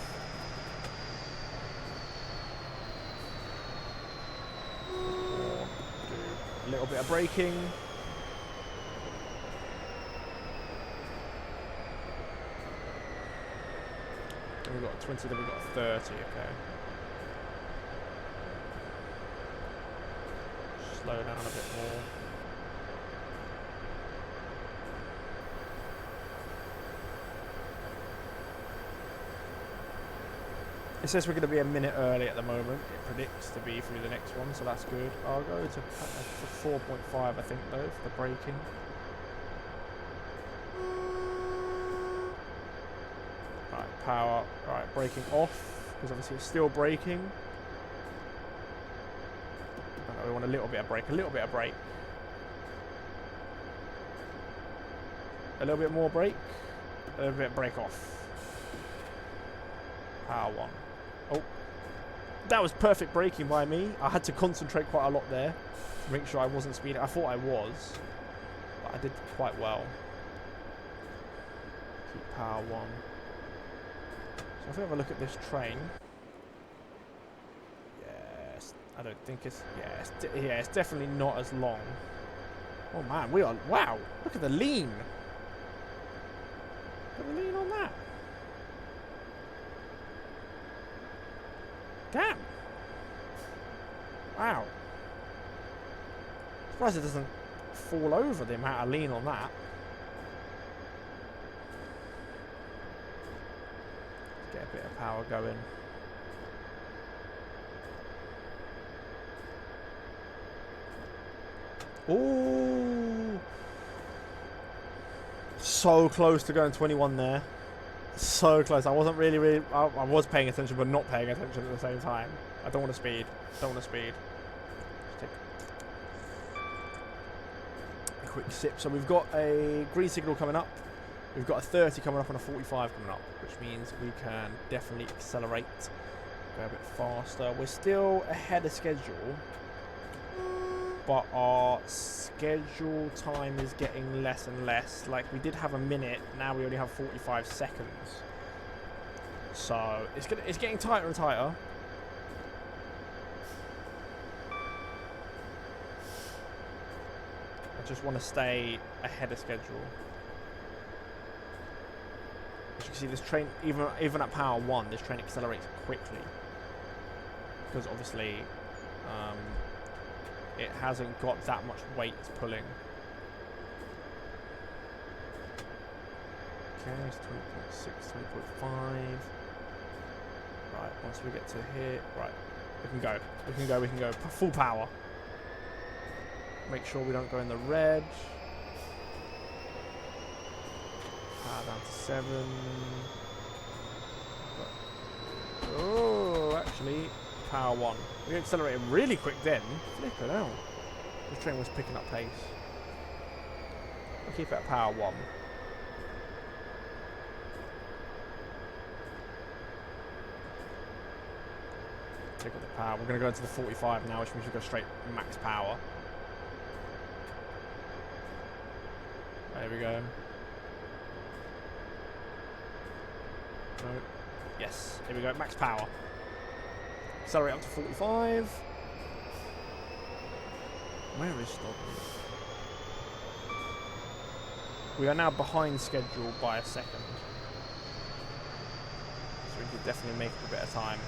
Or do a little bit of braking. Then we've got a 20, then we've got a 30, okay. Slow down a bit more. It says we're going to be a minute early at the moment. It predicts to be through the next one, so that's good. I'll go to 4.5, I think, though, for the braking. Right, power. Right, braking off, because obviously it's still braking. We want a little bit of brake, a little bit of brake. A little bit more brake. A little bit of brake off. Power 1. Oh. That was perfect braking by me. I had to concentrate quite a lot there to make sure I wasn't speeding. I thought I was, but I did quite well. Keep power 1. So if we have a look at this train. I don't think it's, yeah, it's definitely not as long. Oh man, we are, wow, look at the lean. Look at the lean on that. Damn. Wow. Surprised it doesn't fall over the amount of lean on that. Let's get a bit of power going. Ooh. So close to going 21 there. So close. I wasn't really I was paying attention but not paying attention at the same time. I don't want to speed. Don't want to speed. Just take a quick sip. So we've got a green signal coming up. We've got a 30 coming up and a 45 coming up, which means we can definitely accelerate. Go a bit faster. We're still ahead of schedule, but our schedule time is getting less and less. Like, we did have a minute, now we only have 45 seconds. So it's getting tighter and tighter. I just want to stay ahead of schedule. As you can see, this train, even at power 1, this train accelerates quickly. Because obviously, it hasn't got that much weight pulling. Okay, it's 20.6, 20.5. Right, once we get to here, right, we can go. We can go, we can go. Full power. Make sure we don't go in the red. Power down to 7. Oh, actually, power 1. We accelerated really quick then. Flipping out. The train was picking up pace. We'll keep it at power 1. Take up the power. We're going to go into the 45 now, which means we go straight max power. There we go. No. Yes, here we go, max power. Accelerate up to 45. Where is Snodden? We are now behind schedule by a second. So we could definitely make a bit of time.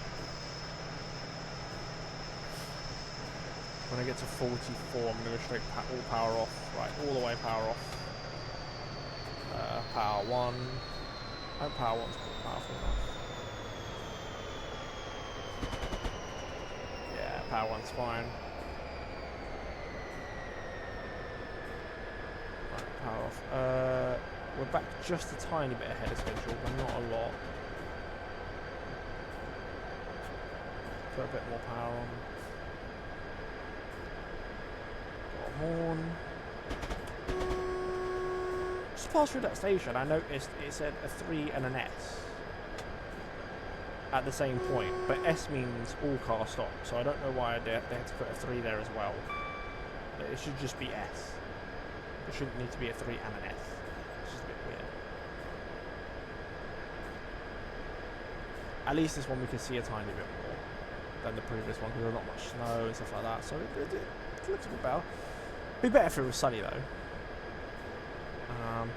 When I get to 44, I'm going to go straight all power off. Right, all the way power off. Power 1. Oh, power 1's powerful enough. Yeah, power 1's fine. Right, power off. We're back just a tiny bit ahead of schedule, but not a lot. Put a bit more power on. Got a horn. Just passed through that station, I noticed it said a 3 and an S at the same point, but S means all car stop, so I don't know why they had to put a 3 there as well. But it should just be S. It shouldn't need to be a 3 and an S. It's just a bit weird. At least this one we can see a tiny bit more than the previous one, because there's not much snow and stuff like that, so it looks a bit better. Be better if it was sunny though.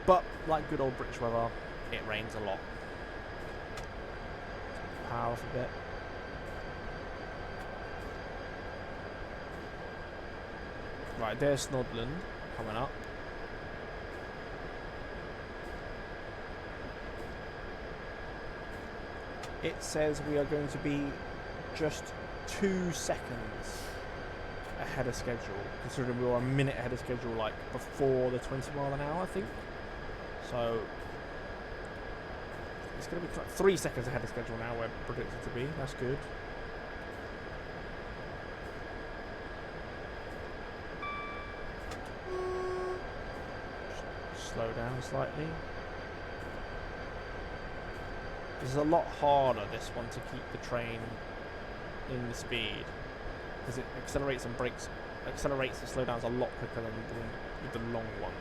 But like good old British weather, it rains a lot. Power off a bit. Right, there's Snodland coming up. It says we are going to be just 2 seconds ahead of schedule, considering we were a minute ahead of schedule like before the 20 mile an hour, I think. So it's going to be 3 seconds ahead of schedule now, we're predicted to be. That's good. Slow down slightly. This is a lot harder, this one, to keep the train in the speed, because it accelerates and brakes, accelerates and slows down a lot quicker than with the long one.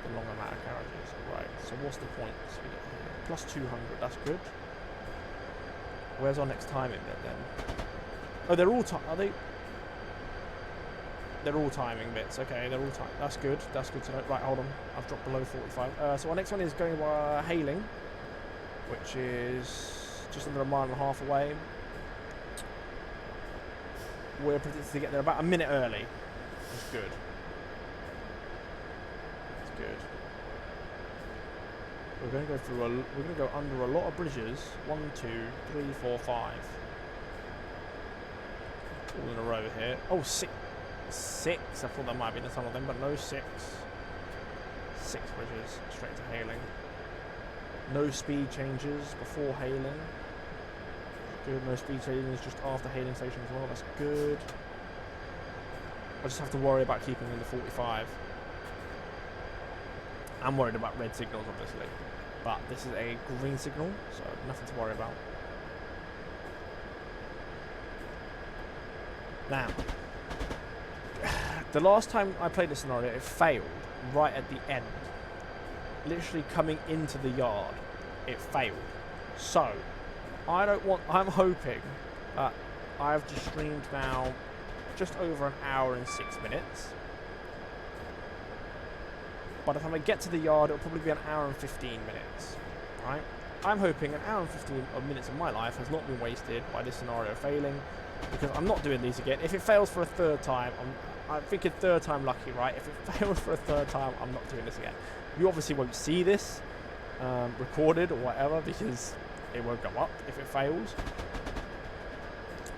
The long amount of carriages. Right, so what's the point? So we get here. Plus 200, that's good. Where's our next timing bit then? Oh, they're all are they? They're all timing bits. Okay, they're all time. That's good. That's good to know. Right, hold on. I've dropped below 45. So our next one is going to Hailing, which is just under a mile and a half away. we're predicted to get there about a minute early. That's good. That's good. We're going to go through we're going to go under a lot of bridges. 1, 2, 3, 4, 5. All in a row here. Oh, 6. I thought that might have been some of them, but no, 6. 6 bridges straight to hailing. No speed changes before hailing. Good. No speed changes just after hailing station as well. That's good. I just have to worry about keeping in the 45. I'm worried about red signals, obviously, but this is a green signal, so nothing to worry about. Now, the last time I played this scenario, it failed right at the end. Literally coming into the yard, it failed. So, I'm hoping that I've just streamed now just over an hour and 6 minutes. By the time I get to the yard, it'll probably be an hour and 15 minutes, right? I'm hoping an hour and 15 minutes of my life has not been wasted by this scenario failing, because I'm not doing these again. If it fails for a third time, I'm thinking third time lucky, right? If it fails for a third time, I'm not doing this again. You obviously won't see this recorded or whatever, because it won't go up if it fails.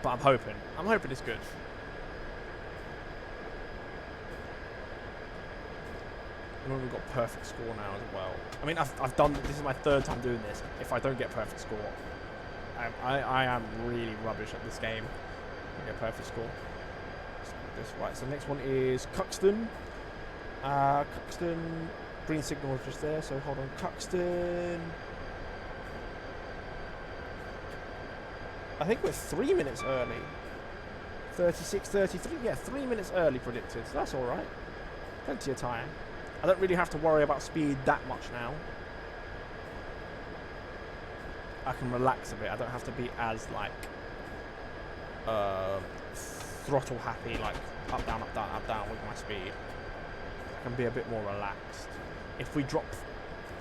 But I'm hoping it's good. And we've got perfect score now as well. I mean, I've done, this is my third time doing this. If I don't get perfect score, I am really rubbish at this game. I get perfect score. Right, so the next one is Cuxton. Cuxton, green signal is just there, so hold on, Cuxton. I think we're 3 minutes early. 36, 33, yeah, 3 minutes early predicted, so that's alright. Plenty of time. I don't really have to worry about speed that much now. I can relax a bit. I don't have to be as like throttle happy, like up down with my speed. I can be a bit more relaxed. If we drop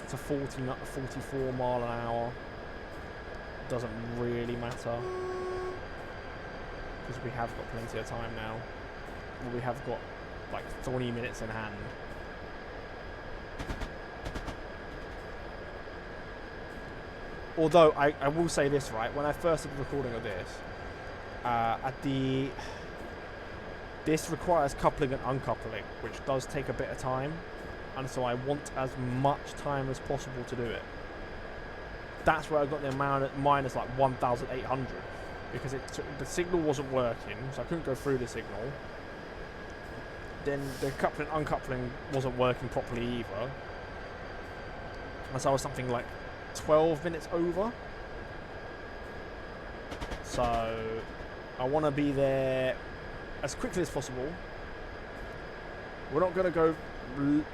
to 44 mile an hour, it doesn't really matter, because we have got plenty of time now. We have got like 20 minutes in hand. Although, I will say this, right, when I first did the recording of this, this requires coupling and uncoupling, which does take a bit of time, and so I want as much time as possible to do it. That's where I got the amount minus like 1,800, because the signal wasn't working, so I couldn't go through the signal. Then the coupling and uncoupling wasn't working properly either, and so I was something like 12 minutes over. So I want to be there as quickly as possible. We're not going to go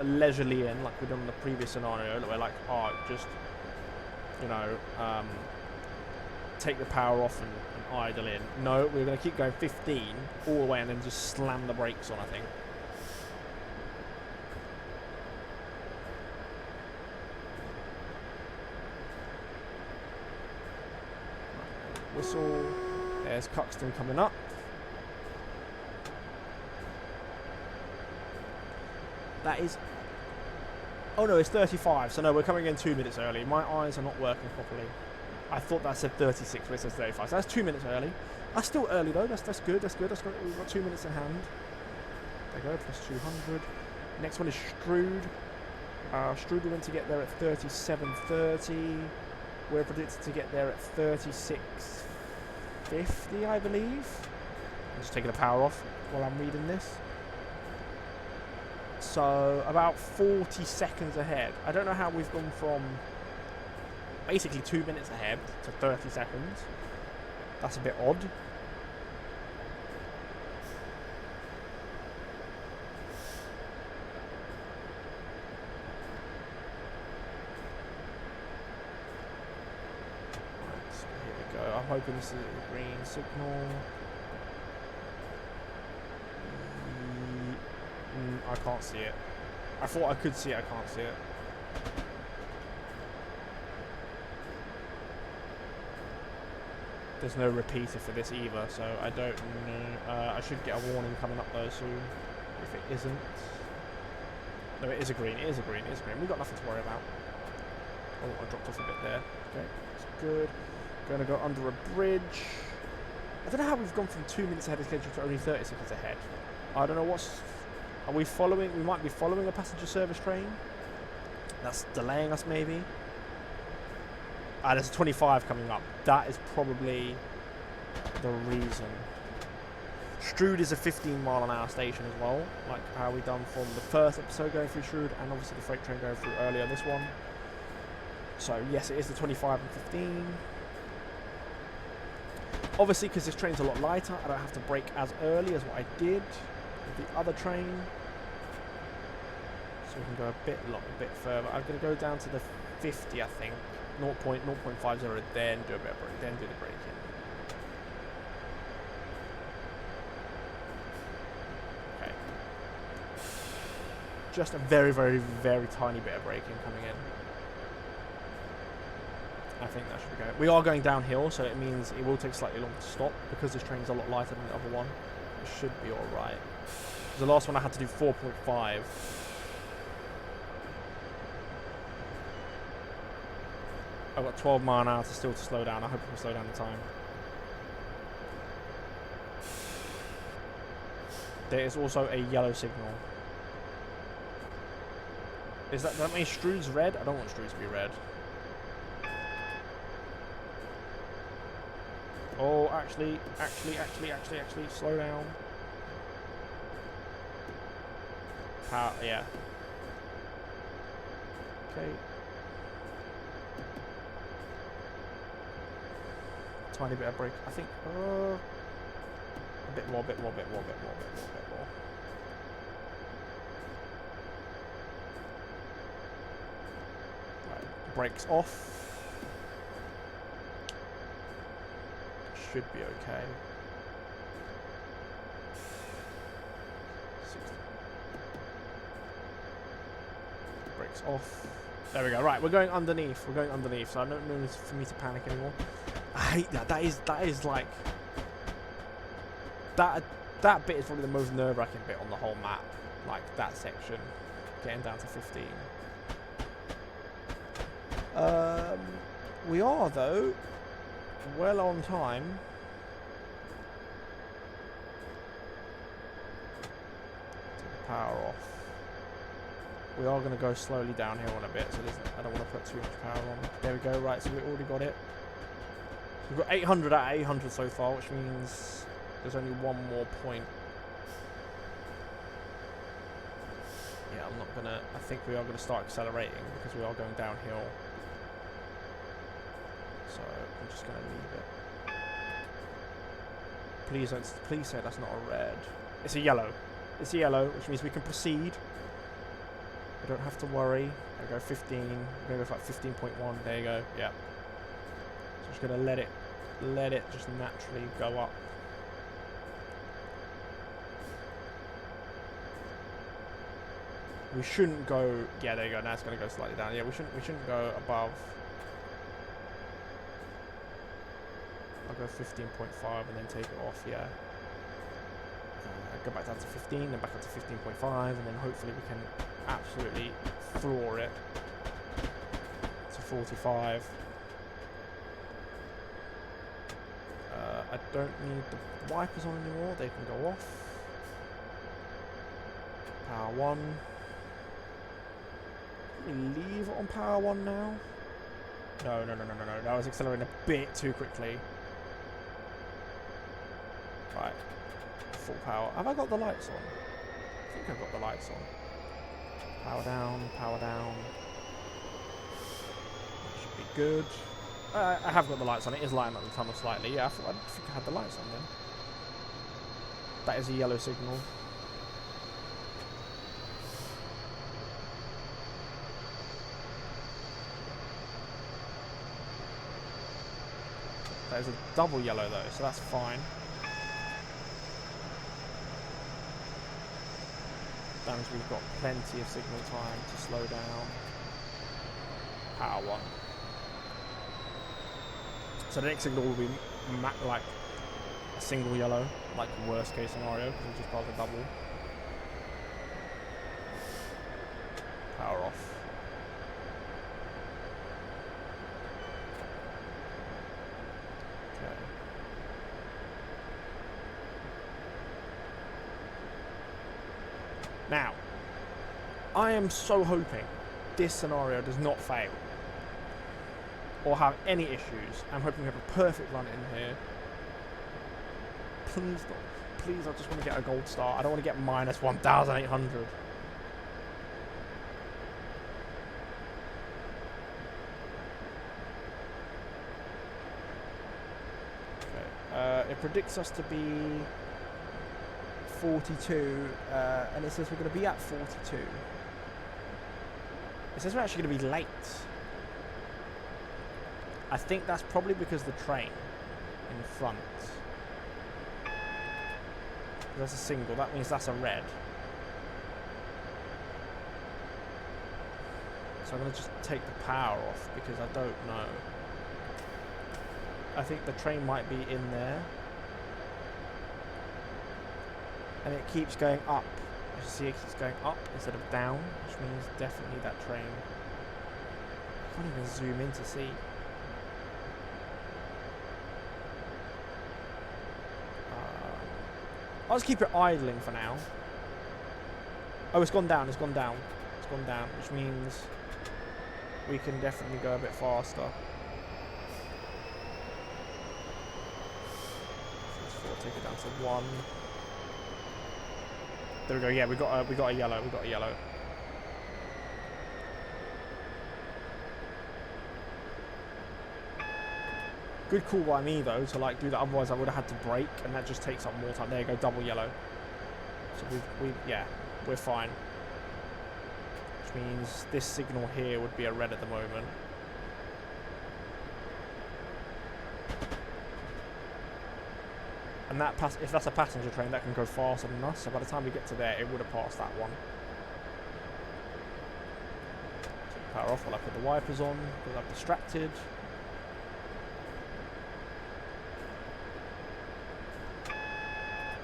leisurely in like we done in the previous scenario. We're like, oh, just, you know, take the power off and idle in. No, we're going to keep going 15 all the way and then just slam the brakes on, I think. Whistle. There's Cuxton coming up. That is... Oh no, it's 35, so no, we're coming in 2 minutes early. My eyes are not working properly. I thought that said 36, but it says 35. So that's 2 minutes early. That's still early though, that's good, that's good. We've got 2 minutes in hand. There you go, plus 200. Next one is Strood. Strood went to get there at 37.30. We're predicted to get there at 36.50, I believe. I'm just taking the power off while I'm reading this. So about 40 seconds ahead. I don't know how we've gone from basically 2 minutes ahead to 30 seconds. That's a bit odd. I'm hoping this is a green signal. I can't see it. I thought I could see it, I can't see it. There's no repeater for this either, so I don't know. I should get a warning coming up though soon. If it isn't. No, it is a green. It is a green. It is a green. We've got nothing to worry about. Oh, I dropped off a bit there. Okay, that's good. Going to go under a bridge. I don't know how we've gone from 2 minutes ahead of schedule to only 30 seconds ahead. I don't know what's... Are we following... We might be following a passenger service train. That's delaying us maybe. There's a 25 coming up. That is probably the reason. Strood is a 15-mile-an-hour station as well, like how we done from the first episode going through Strood, and obviously the freight train going through earlier this one. So yes, it is the 25 and 15. Obviously, because this train's a lot lighter, I don't have to brake as early as what I did with the other train. So we can go a bit further. I'm going to go down to the 50, I think. 0.50, then do a bit of brake, then do the braking. Okay. Just a very, very, very tiny bit of braking coming in. I think that should be good. We are going downhill, so it means it will take slightly longer to stop because this train's a lot lighter than the other one. It should be alright. The last one I had to do 4.5. I've got 12 mile an hour to slow down. I hope we can slow down the time. There is also a yellow signal. Does that mean Strood's red? I don't want Strood to be red. Oh, actually, slow down. Yeah. Okay. Tiny bit of brake. I think a bit more. Right, brakes off. Should be okay. 60. Brakes off. There we go. Right, we're going underneath. So I don't know for me to panic anymore. I hate that. That is like that bit is probably the most nerve-wracking bit on the whole map. Like that section, getting down to 15. We are though well on time. Take the power off. We are going to go slowly downhill in a bit, so I don't want to put too much power on. There we go. Right, so we already got it. We've got 800 out of 800 so far, which means there's only one more point. Yeah, I think we are gonna start accelerating because we are going downhill. So I'm just gonna leave it. Please say that's not a red. It's a yellow. It's a yellow, which means we can proceed. We don't have to worry. There we go, 15. We're gonna go for like 15.1. There you go. Yeah. So just gonna let it just naturally go up. We shouldn't go. Yeah, there you go. Now it's gonna go slightly down. Yeah, we shouldn't go above. I'll go 15.5 and then take it off. Yeah. Go back down to 15, then back up to 15.5, and then hopefully we can absolutely floor it to 45. I don't need the wipers on anymore, they can go off. Power 1. Can we leave it on power 1 now? No. That was accelerating a bit too quickly. Right. Full power. Have I got the lights on? I think I've got the lights on. Power down, power down. That should be good. I have got the lights on. It is lighting up the tunnel slightly. Yeah, I think I had the lights on then. That is a yellow signal. That is a double yellow though, so that's fine. That means we've got plenty of signal time to slow down. Power 1. So the next signal will be like a single yellow, like worst case scenario, because we just passed a double. Power off. Okay. Now, I am so hoping this scenario does not fail or have any issues. I'm hoping we have a perfect run in here. Please don't. Please, I just want to get a gold star. I don't want to get minus 1,800. Okay. It predicts us to be 42, and it says we're going to be at 42. It says we're actually going to be late. I think that's probably because the train in front. That's a single, that means that's a red. So I'm going to just take the power off because I don't know. I think the train might be in there. And it keeps going up. As you see, it keeps going up instead of down, which means definitely that train. I can't even zoom in to see. I'll just keep it idling for now. Oh, it's gone down, it's gone down. It's gone down, which means we can definitely go a bit faster. Take it down to 1. There we go. Yeah, we got a yellow. We got a yellow. Good call by me though to like do that. Otherwise, I would have had to brake, and that just takes up more time. There you go, double yellow. So we're fine. Which means this signal here would be a red at the moment. And that if that's a passenger train, that can go faster than us. So by the time we get to there, it would have passed that one. Take power off while I put the wipers on, because I'm distracted.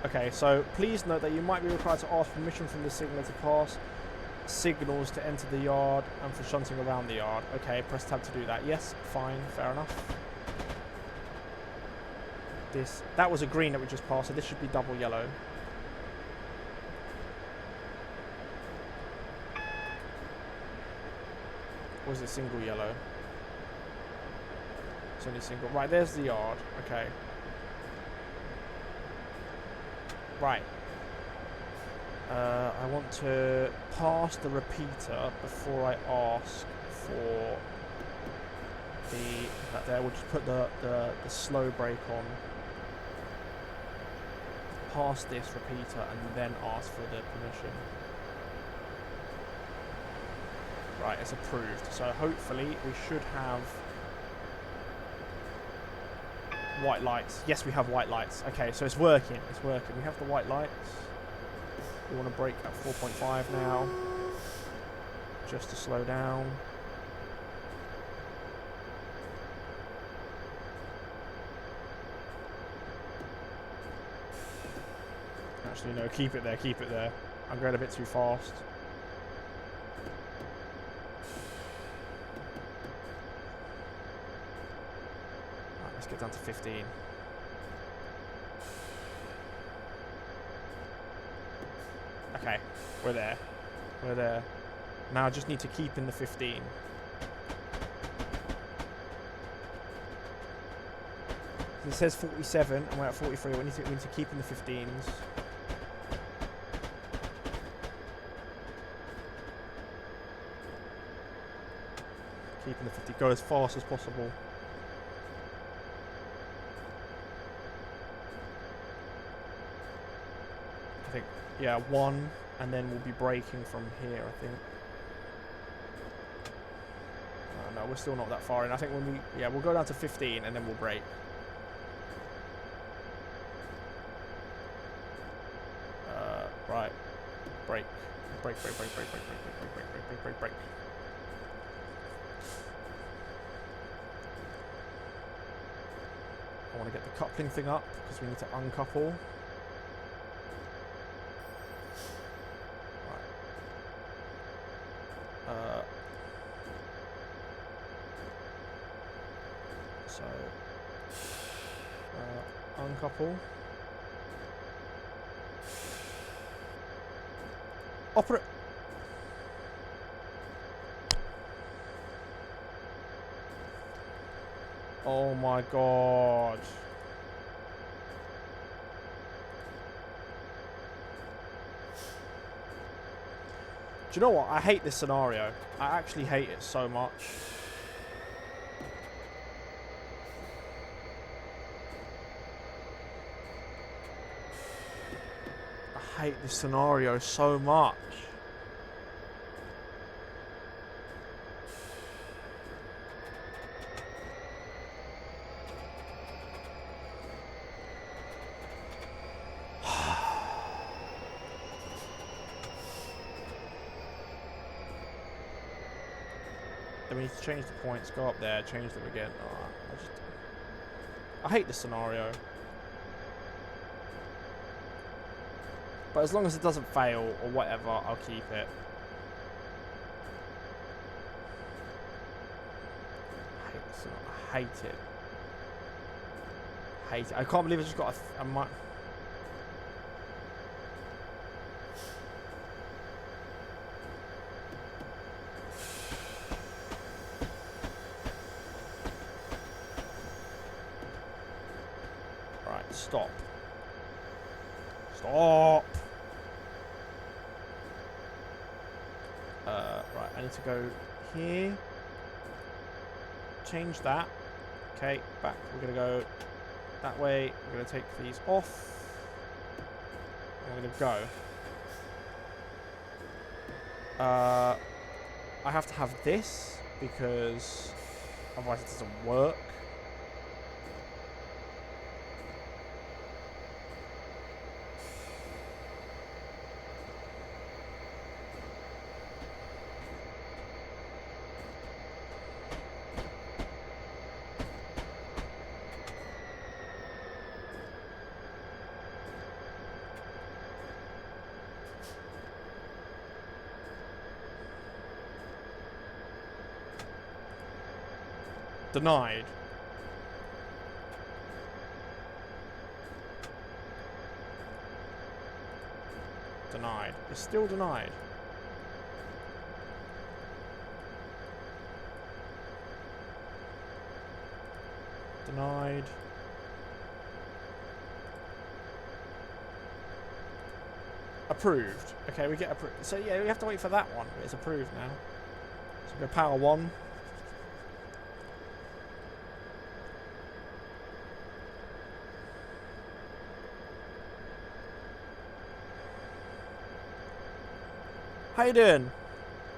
Okay, so please note that you might be required to ask permission from the signaller to pass signals to enter the yard and for shunting around the yard. Okay, press tab to do that. Yes, fine, fair enough. That was a green that we just passed, so this should be double yellow. Or is it single yellow? It's only single. Right, there's the yard. Okay. Right. I want to pass the repeater before I ask for that there. We'll just put the slow brake on. Pass this repeater and then ask for the permission. Right, it's approved. So hopefully we should have white lights. Yes, we have white lights. Okay, so it's working. It's working. We have the white lights. We want to brake at 4.5 now, just to slow down. Actually, no, keep it there, keep it there. I'm going a bit too fast. Right, let's get down to 15. Okay, we're there. We're there. Now I just need to keep in the 15. It says 47 and we're at 43. We need to keep in the 15s. Keep in the 50. Go as fast as possible. I think, yeah, 1, and then we'll be braking from here, I think. No, we're still not that far in. I think when we'll go down to 15 and then we'll brake. Right. Brake. Brake, brake, brake, brake, brake, brake, brake, brake, brake, brake, brake, brake. I want to get the coupling thing up because we need to uncouple. Right. So uncouple. Operate. Oh my god. Do you know what? I hate this scenario. I actually hate it so much. I hate this scenario so much. Then we need to change the points, go up there, change them again. Oh, I hate this scenario. But as long as it doesn't fail or whatever, I'll keep it. I hate it. I hate it. I can't believe I just got a Right, stop. Stop! Right, I need to go here. Change that. Okay, back. We're going to go that way. We're going to take these off. And we're going to go. I have to have this because otherwise it doesn't work. Denied. Denied. It's still denied. Denied. Approved. Okay, we get approved. So yeah, we have to wait for that one. It's approved now. So we go power 1. How you doing?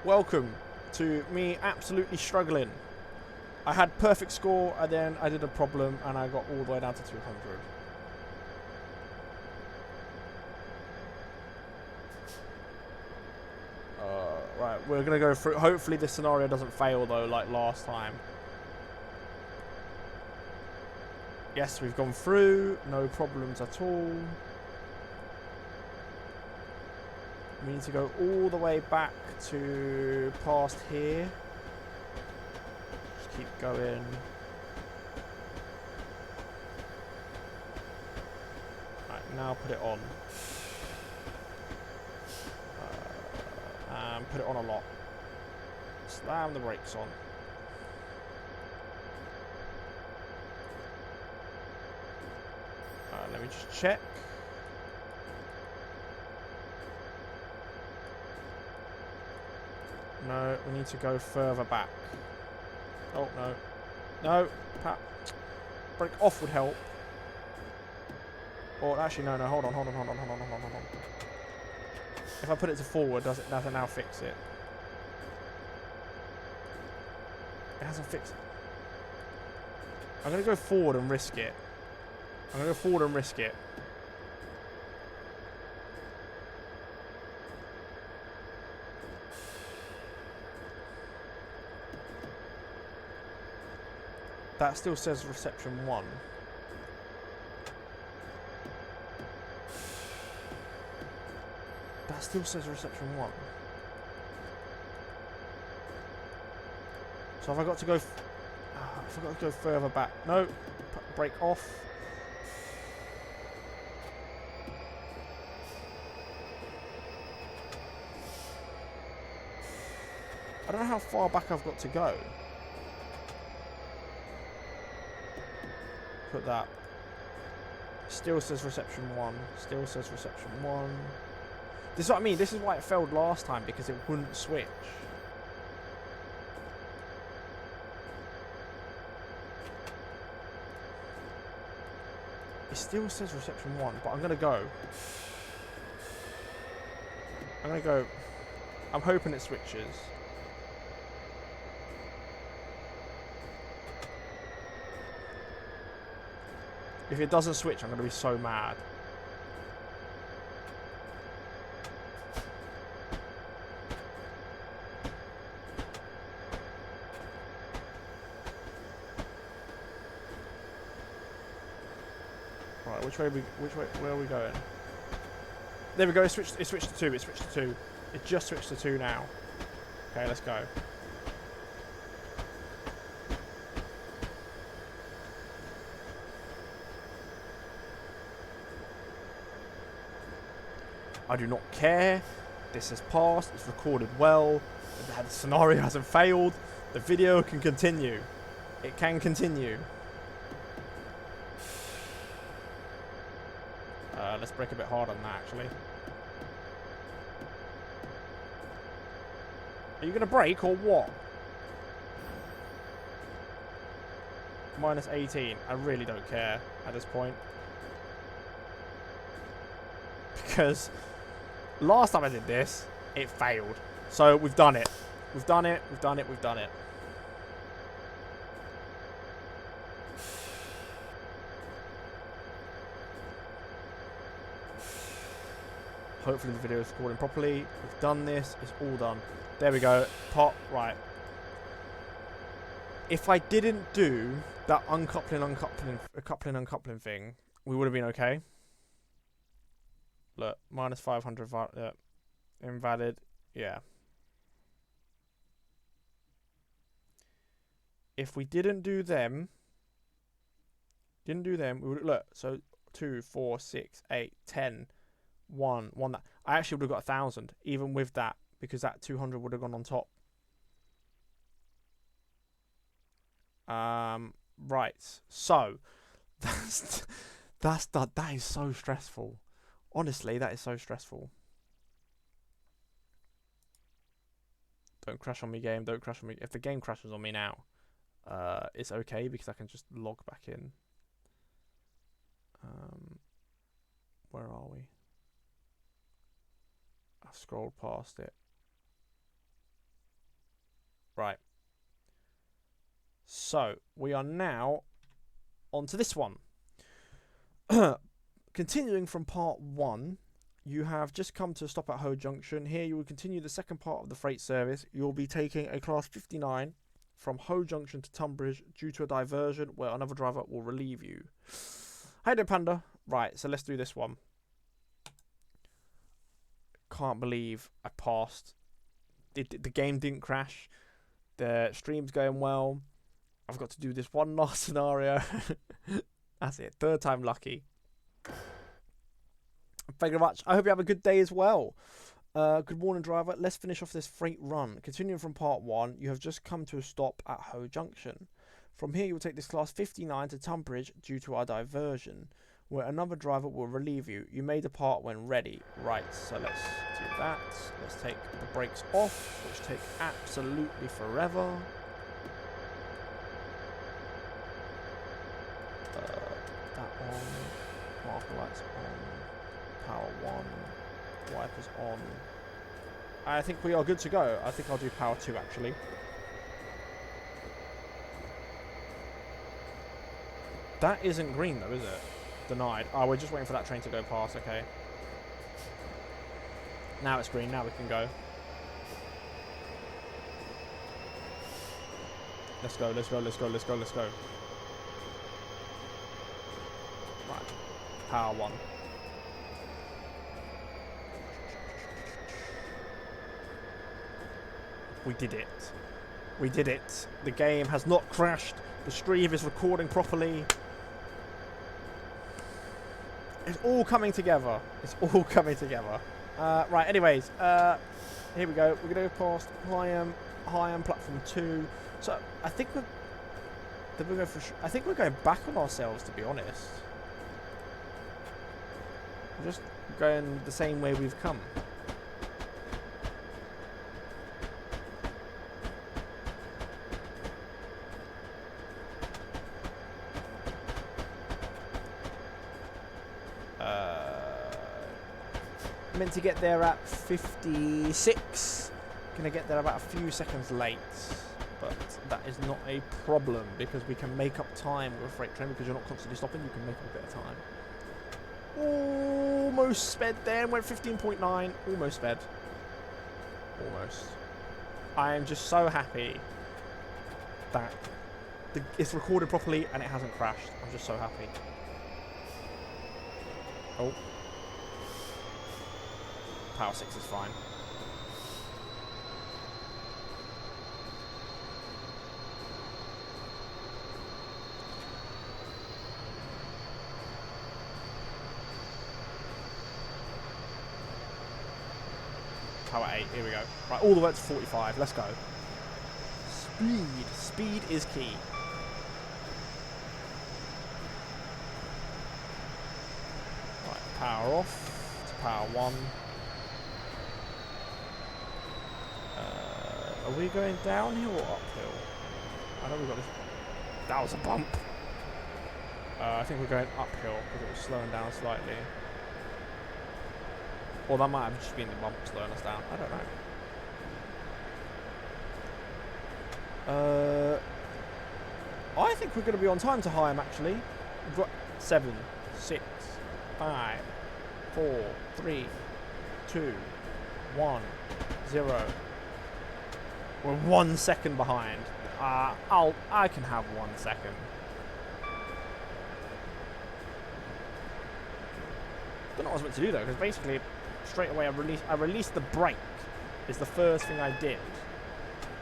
Welcome to me absolutely struggling. I had perfect score and then I did a problem and I got all the way down to 200. Right, we're going to go through. Hopefully this scenario doesn't fail though like last time. Yes, we've gone through. No problems at all. We need to go all the way back to past here. Just keep going. Right, now put it on. And put it on a lot. Slam the brakes on. Let me just check. No, we need to go further back. Oh, no. No. Break off would help. Or actually, no. Hold on. If I put it to forward, does it now fix it? It hasn't fixed it. I'm going to go forward and risk it. That still says reception 1. That still says reception 1. So have I got to go... I've got to go further back. No. Break off. I don't know how far back I've got to go. Put that. Still says reception 1. Still says reception 1. This is what I mean. This is why it failed last time, because it wouldn't switch. It still says reception 1, but I'm going to go. I'm going to go. I'm hoping it switches. If it doesn't switch, I'm going to be so mad. Right, where are we going? There we go, it switched to 2, it switched to 2. It just switched to 2 now. Okay, let's go. I do not care. This has passed. It's recorded well. The scenario hasn't failed. The video can continue. It can continue. Let's break a bit hard on that, actually. Are you going to break or what? Minus 18. I really don't care at this point. Because last time I did this, it failed. So we've done it. We've done it. We've done it. We've done it. Hopefully the video is recording properly. We've done this. It's all done. There we go. Pop. Right. If I didn't do that uncoupling thing, we would have been okay. Look, minus 500, invalid, yeah. If we didn't do them, we would, look, so 2, 4, 6, 8, 10, 1, that. I actually would have got 1,000, even with that, because that 200 would have gone on top. Right, so, that is so stressful. Honestly, that is so stressful. Don't crash on me, game. Don't crash on me. If the game crashes on me now, it's okay because I can just log back in. Where are we? I've scrolled past it. Right. So, we are now onto this one. Continuing from part 1, you have just come to a stop at Ho Junction. Here you will continue the second part of the freight service. You'll be taking a class 59 from Ho Junction to Tunbridge due to a diversion where another driver will relieve you. Hey there, Panda. Right, so let's do this one. Can't believe I passed. The game didn't crash. The stream's going well. I've got to do this one last scenario. That's it. Third time lucky. Thank you very much. I hope you have a good day as well. Good morning, driver. Let's finish off this freight run. Continuing from part 1, you have just come to a stop at Ho Junction. From here, you will take this class 59 to Tunbridge due to our diversion, where another driver will relieve you. You may depart when ready. Right, so let's do that. Let's take the brakes off, which take absolutely forever. That on. Marker lights on. Power 1. Wipers on. I think we are good to go. I think I'll do power 2 actually. That isn't green though, is it? Denied. Oh, we're just waiting for that train to go past, okay. Now it's green, now we can go. Let's go, let's go, let's go, let's go, let's go. Right. Power 1. We did it. We did it. The game has not crashed. The stream is recording properly. It's all coming together. It's all coming together. Right, anyways. Here we go. We're going to go past Chathem platform 2. So, I think we're going back on ourselves, to be honest. We're just going the same way we've come. Meant to get there at 56. Gonna get there about a few seconds late, but that is not a problem because we can make up time with a freight train because you're not constantly stopping. You can make up a bit of time. Almost sped there. Went 15.9. Almost sped. Almost. I am just so happy that it's recorded properly and it hasn't crashed. I'm just so happy. Oh. Power 6 is fine. Power 8, here we go. Right, all the way to 45, let's go. Speed is key. Right, power off to power 1. Are we going downhill or uphill? I know we got this. That was a bump. I think we're going uphill because it was slowing down slightly. Or that might have just been the bump slowing us down. I don't know. I think we're going to be on time to Chathem actually. We've got 7, 6, 5, 4, 3, 2, 1, 0. We're 1 second behind. I can have 1 second. Don't know what I was meant to do though, because basically straight away I released the brake. Is the first thing I did,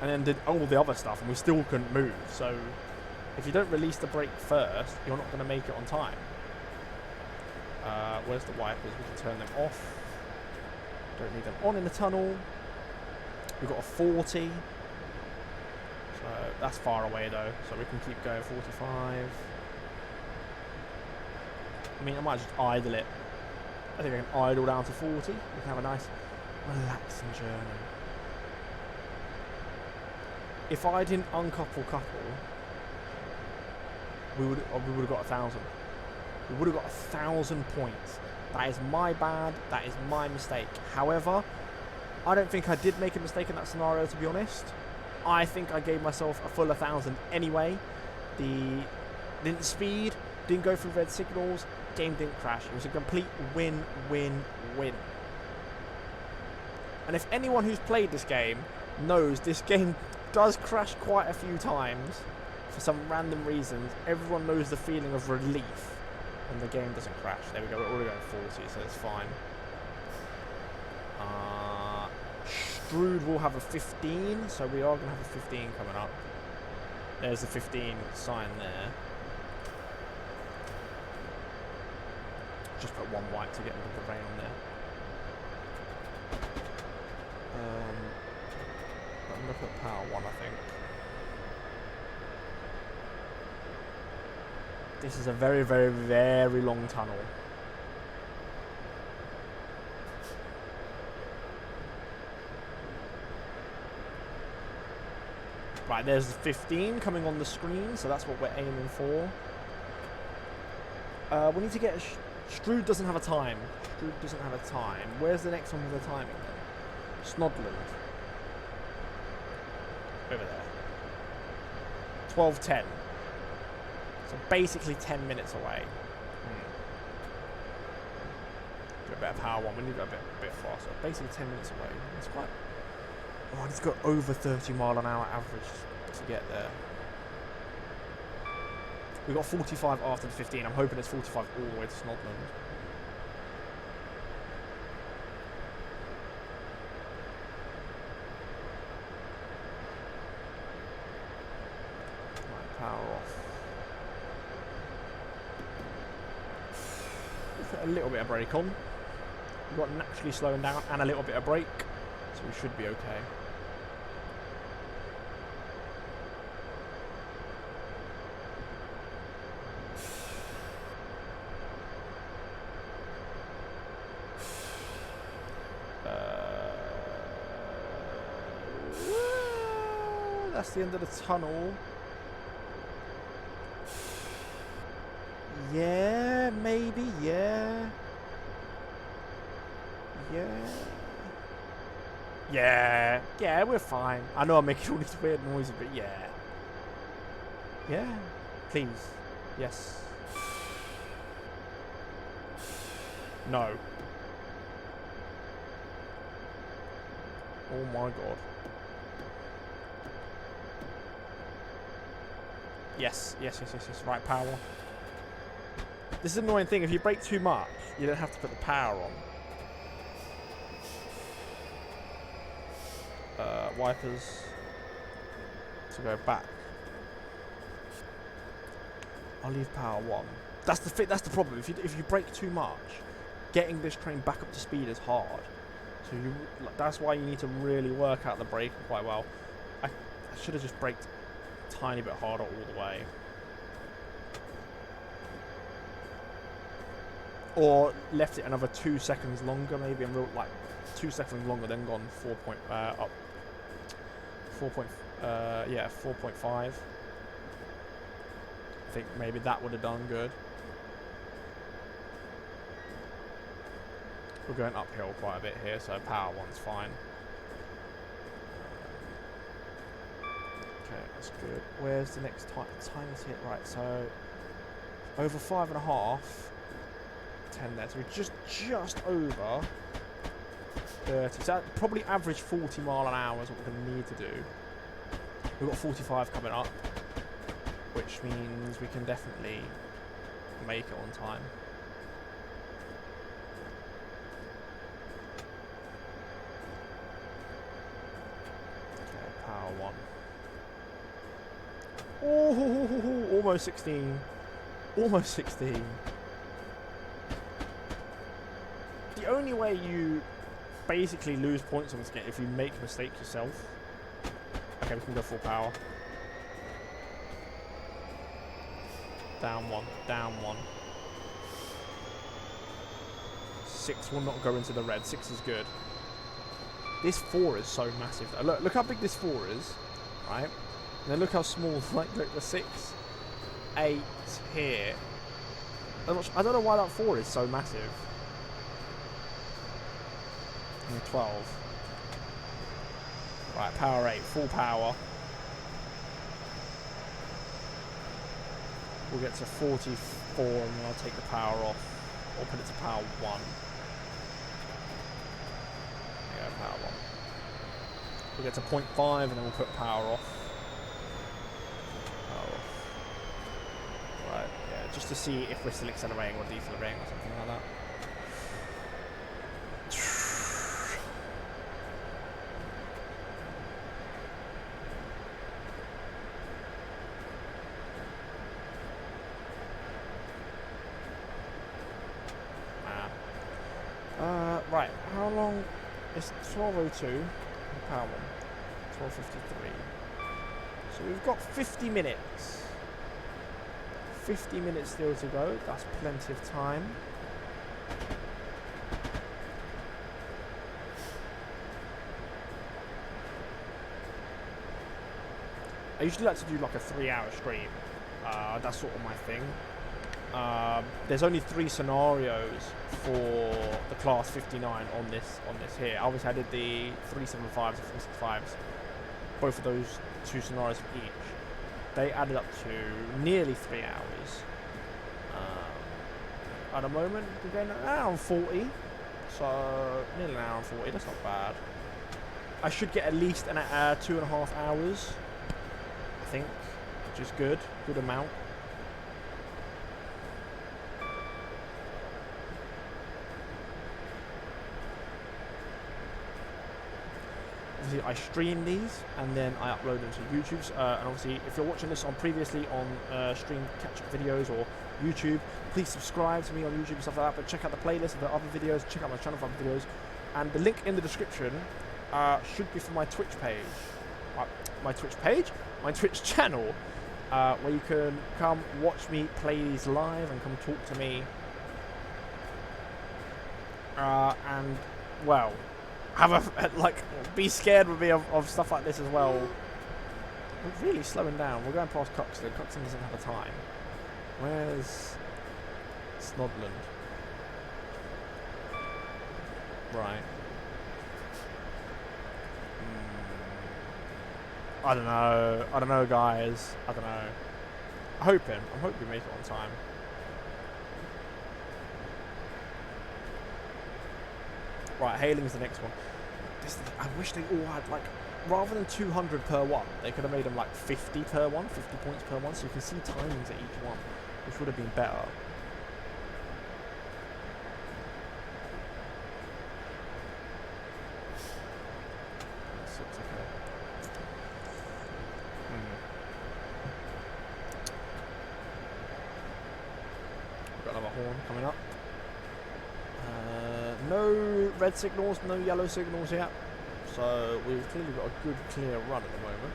and then did all the other stuff, and we still couldn't move. So if you don't release the brake first, you're not going to make it on time. Where's the wipers? We can turn them off. Don't need them on in the tunnel. We've got a 40. So that's far away though, so we can keep going. 45. I mean, I might just idle it. I think I can idle down to 40. We can have a nice relaxing journey. If I didn't uncouple couple, we would have got 1,000. We would have got 1,000 points. That is my bad. That is my mistake. However, I don't think I did make a mistake in that scenario, to be honest. I think I gave myself a full 1,000 anyway. Didn't speed, didn't go through red signals, game didn't crash. It was a complete win. And if anyone who's played this game knows this game does crash quite a few times for some random reasons, everyone knows the feeling of relief when the game doesn't crash. There we go, we're already going 40, so it's fine. Strood will have a 15, so we are going to have a 15 coming up. There's the 15 sign there. Just put one white to get rid of the rain on there. I'm going to put power 1, I think. This is a very, very, very long tunnel. Right, there's 15 coming on the screen, so that's what we're aiming for. We need to get Strood doesn't have a time. Strood doesn't have a time. Where's the next one with the timing then? Snodland. Over there. 12:10. So basically 10 minutes away. Do a bit of power 1. We need to go a bit faster. Basically 10 minutes away. It's quite... Oh, I need to go over 30 mile an hour average to get there. We got 45 after the 15. I'm hoping it's 45 all the way to Snodland. Put a little bit of brake on. We've got naturally slowing down and a little bit of brake, so we should be okay. That's the end of the tunnel. Yeah, maybe, yeah. Yeah, we're fine. I know I'm making all these weird noises, but yeah. Yeah, please. Yes. No. Oh my god. Yes. Right, power. This is an annoying thing. If you brake too much, you don't have to put the power on. Wipers to go back. I'll leave power 1. That's the problem. If you brake too much, getting this train back up to speed is hard. So that's why you need to really work out the braking quite well. I should have just braked a tiny bit harder all the way. Or left it another 2 seconds longer, maybe, and 2 seconds longer, then gone 4.5. I think maybe that would have done good. We're going uphill quite a bit here, so power 1's fine. Okay, that's good. Where's the next time is hit? Right, so over 5.5. 10 there, so we're just over 30. So that probably average 40 mile an hour is what we're going to need to do. We've got 45 coming up, which means we can definitely make it on time. Okay, power 1. Oh, almost 16. Almost 16. The only way you basically lose points on this game if you make mistakes yourself. Okay, we can go full power. Down 1, down 1. 6 will not go into the red. 6 is good. This 4 is so massive though. Look how big this 4 is, right? And then look how small, like, look, the 6, 8 here. I don't know why that 4 is so massive. And 12. Right, power 8, full power. We'll get to 44 and then I'll take the power off. Or put it to power 1. There you go, power 1. We'll get to 0.5 and then we'll put power off. Right, yeah, just to see if we're still accelerating or decelerating or something like that. Right, how long? It's 12:02. Power 1. 12:53. So we've got 50 minutes. 50 minutes still to go. That's plenty of time. I usually like to do like a 3-hour stream. That's sort of my thing. There's only 3 scenarios for the class 59 on this here. Obviously I did the 375s and 465s, both of those 2 scenarios for each. They added up to nearly 3 hours. At the moment we're going an hour and 40, so nearly an hour and 40. That's not bad. I should get at least 2.5 hours, I think, which is good amount. I stream these and then I upload them to YouTube. And obviously, if you're watching this on previously on stream catch-up videos or YouTube. Please subscribe to me on YouTube and stuff like that. But check out the playlist of the other videos. Check out my channel for other videos. And the link in the description should be for my Twitch page. My Twitch channel. Where you can come watch me play these live and come talk to me. And, well, have be scared with me of stuff like this as well. We're really slowing down. We're going past Cuxton. Cuxton doesn't have a time. Where's Snodland? Right. I don't know, guys. I don't know. I'm hoping we make it on time. Right, Haling's the next one. I wish they all had, like, rather than 200 per one, they could have made them like 50 per one, 50 points per one, so you can see timings at each one, which would have been better. That's okay. We've got another horn coming up. No red signals, no yellow signals yet. So we've clearly got a good clear run at the moment.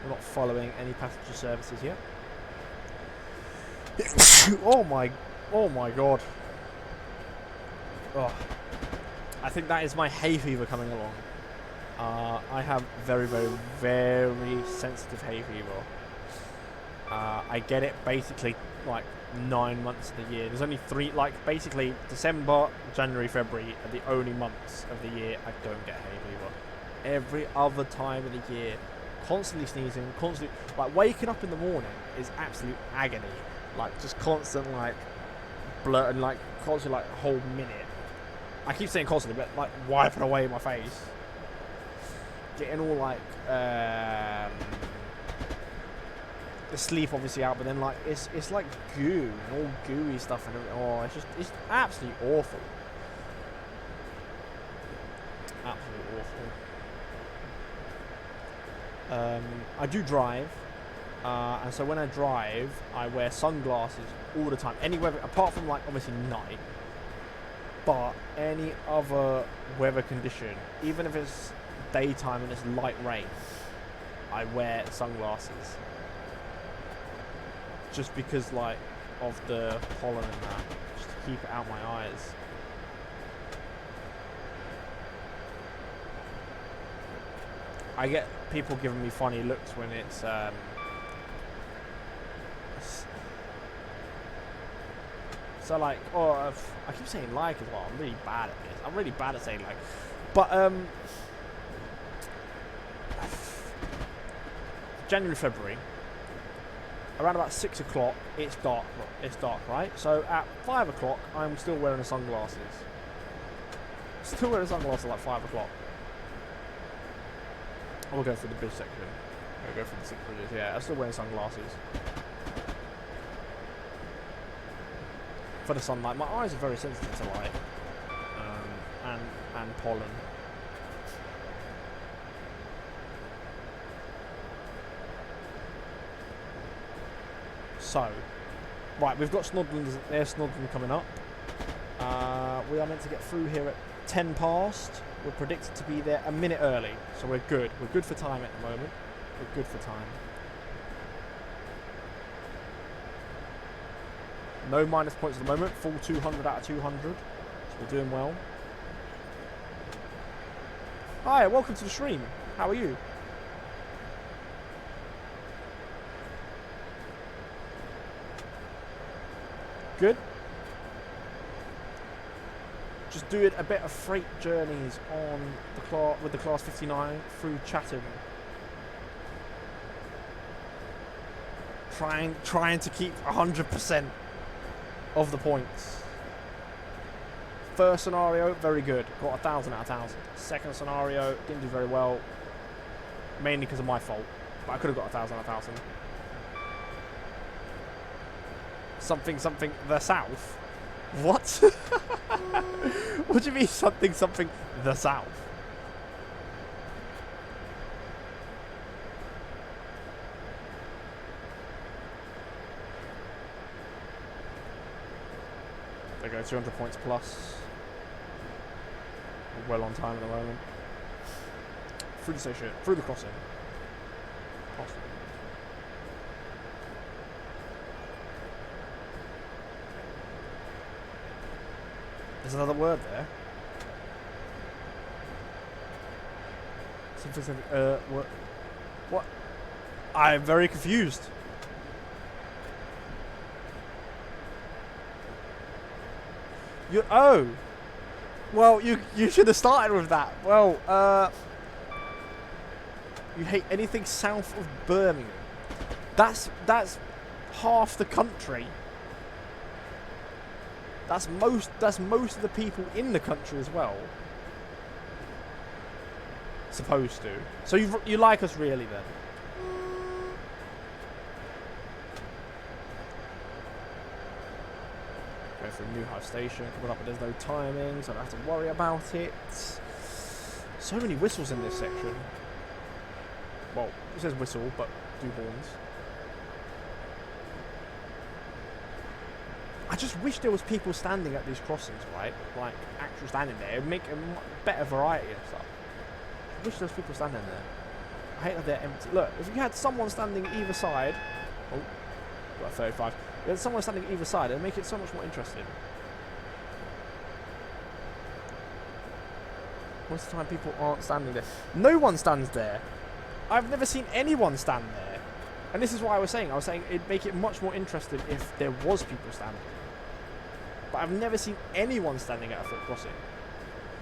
We're not following any passenger services yet. oh my god. Oh. I think that is my hay fever coming along. I have very, very, very sensitive hay fever. I get it basically like 9 months of the year. There's only 3, like basically December, January, February are the only months of the year I don't get hay fever. Every other time of the year, constantly sneezing, constantly, like waking up in the morning is absolute agony. Like just constant like blur and like constantly like a whole minute. I keep saying constantly, but like wiping away my face. Getting all like the sleep obviously out, but then like it's like goo and all gooey stuff and everything. Oh, it's absolutely awful. Absolutely awful. I do drive, and so when I drive, I wear sunglasses all the time. Any weather, apart from like obviously night, but any other weather condition, even if it's daytime and it's light rain, I wear sunglasses. Just because like of the pollen and that, just to keep it out my eyes. I get people giving me funny looks when it's so like, oh, I keep saying like as well. I'm really bad at this. I'm really bad at saying like, but January, February. Around about 6 o'clock, it's dark. It's dark, right? So at 5 o'clock, I'm still wearing the sunglasses. Still wearing sunglasses at like 5 o'clock. We'll go through the bridge section. We'll go through the 6 bridges. Yeah, I'm still wearing sunglasses. For the sunlight, my eyes are very sensitive to light and pollen. So, right, we've got Snodland coming up. We are meant to get through here at 10 past. We're predicted to be there a minute early, so we're good. We're good for time at the moment. We're good for time. No minus points at the moment. Full 200 out of 200. So we're doing well. Hi, welcome to the stream. How are you? Good. Just doing a bit of freight journeys on the with the Class 59 through Chathem. Trying to keep 100% of the points. First scenario, very good. Got 1,000 out of 1,000. Second scenario, didn't do very well. Mainly because of my fault. But I could have got 1,000 out of 1,000. Something the south? What? What do you mean something the south? There you go, 200 points plus. We're well on time at the moment. Through the station, through the crossing. There's another word there. Something, what? I'm very confused. Oh! Well, you should have started with that. Well, you hate anything south of Birmingham. That's half the country. That's most of the people in the country as well. Supposed to. So you like us really then? Go through Newhouse Station, coming up, but there's no timing, so I don't have to worry about it. So many whistles in this section. Well, it says whistle, but do horns. I just wish there was people standing at these crossings, right? Like, actually standing there. It'd make a better variety of stuff. I wish there was people standing there. I hate that they're empty. Look, if you had someone standing either side... Oh, got a 35. If you had someone standing either side, it'd make it so much more interesting. Most of the time people aren't standing there. No one stands there. I've never seen anyone stand there. And this is what I was saying. I was saying it'd make it much more interesting if there was people standing. But I've never seen anyone standing at a foot crossing.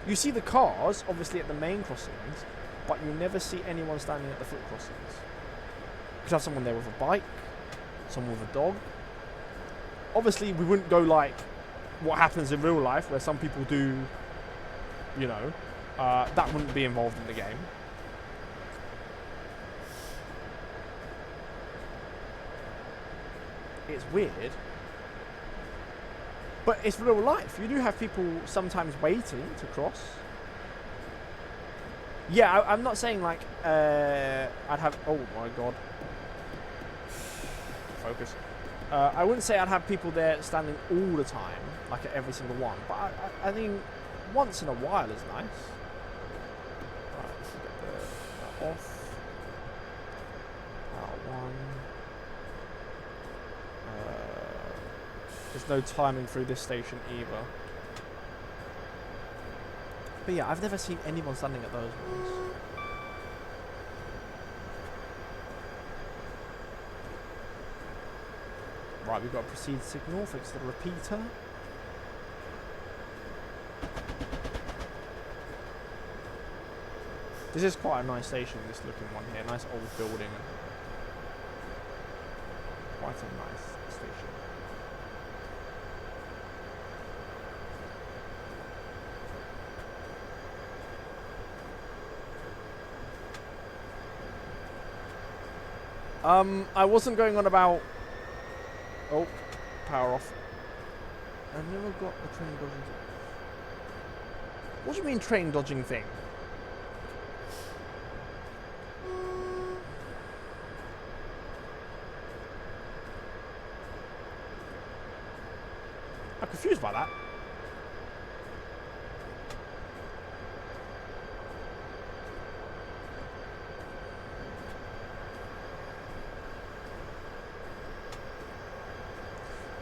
You see the cars, obviously, at the main crossings, but you never see anyone standing at the foot crossings. You could have someone there with a bike, someone with a dog. Obviously, we wouldn't go like what happens in real life, where some people do, you know, that wouldn't be involved in the game. It's weird. But it's real life. You do have people sometimes waiting to cross. Yeah, I'm not saying like I'd have... Oh my god. Focus. I wouldn't say I'd have people there standing all the time, like at every single one. But I think once in a while is nice. Right, let's get that off. That one. There's no timing through this station either. But yeah, I've never seen anyone standing at those ones. Right, we've got a proceed signal, fix the repeater. This is quite a nice station, this looking one here. Nice old building. Quite a nice station. I wasn't going on about... Oh, power off. I never got the train dodging thing. What do you mean train dodging thing? I'm confused by that.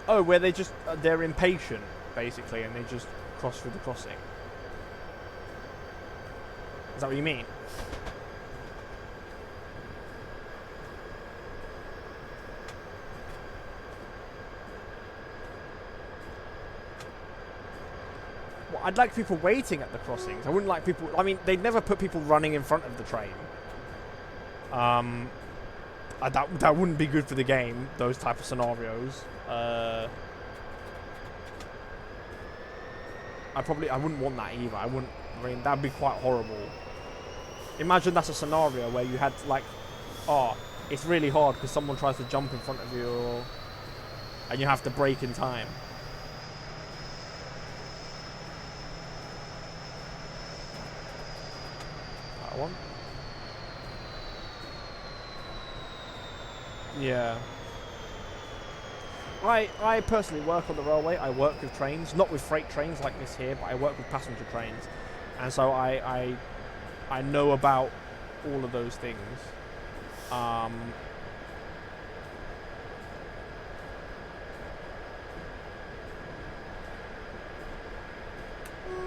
Oh, where they just, they're impatient, basically, and they just cross through the crossing. Is that what you mean? Well, I'd like people waiting at the crossings. I wouldn't like people... I mean, they'd never put people running in front of the train. That wouldn't be good for the game, those type of scenarios. I wouldn't want that either. I mean, that'd be quite horrible. Imagine that's a scenario where you had like, oh, it's really hard because someone tries to jump in front of you, and you have to brake in time. That one. Yeah. I personally work on the railway. I work with trains, not with freight trains like this here, but I work with passenger trains, and so I know about all of those things.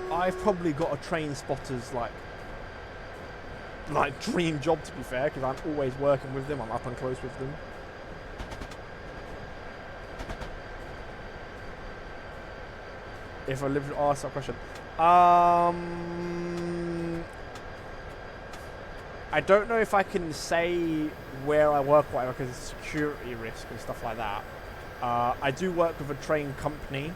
I've probably got a train spotter's like dream job, to be fair, because I'm always working with them. I'm up and close with them. If I lived, ask that question. I don't know if I can say where I work, whatever, because it's security risk and stuff like that. I do work with a train company.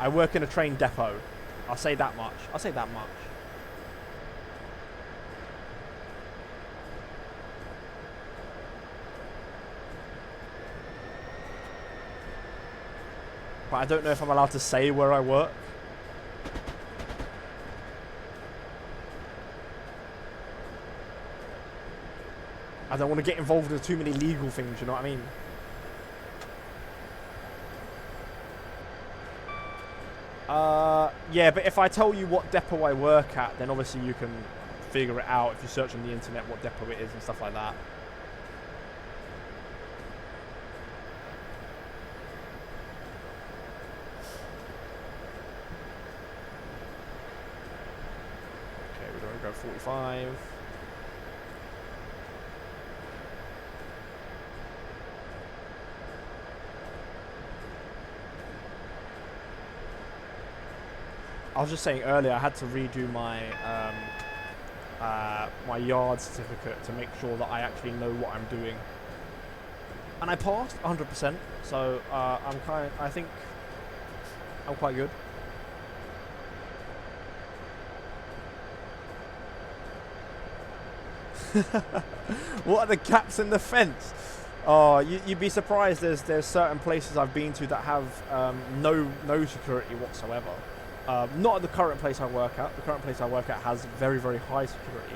I work in a train depot. I'll say that much. But I don't know if I'm allowed to say where I work. I don't want to get involved with too many legal things, you know what I mean? Yeah, but if I tell you what depot I work at, then obviously you can figure it out if you search on the internet what depot it is and stuff like that. Okay, we're going to go 45. I was just saying earlier, I had to redo my my yard certificate to make sure that I actually know what I'm doing, and I passed 100%. So I think I'm quite good. What are the gaps in the fence? Oh, you'd be surprised. There's certain places I've been to that have no security whatsoever. Not at the current place I work at. The current place I work at has very, very high security.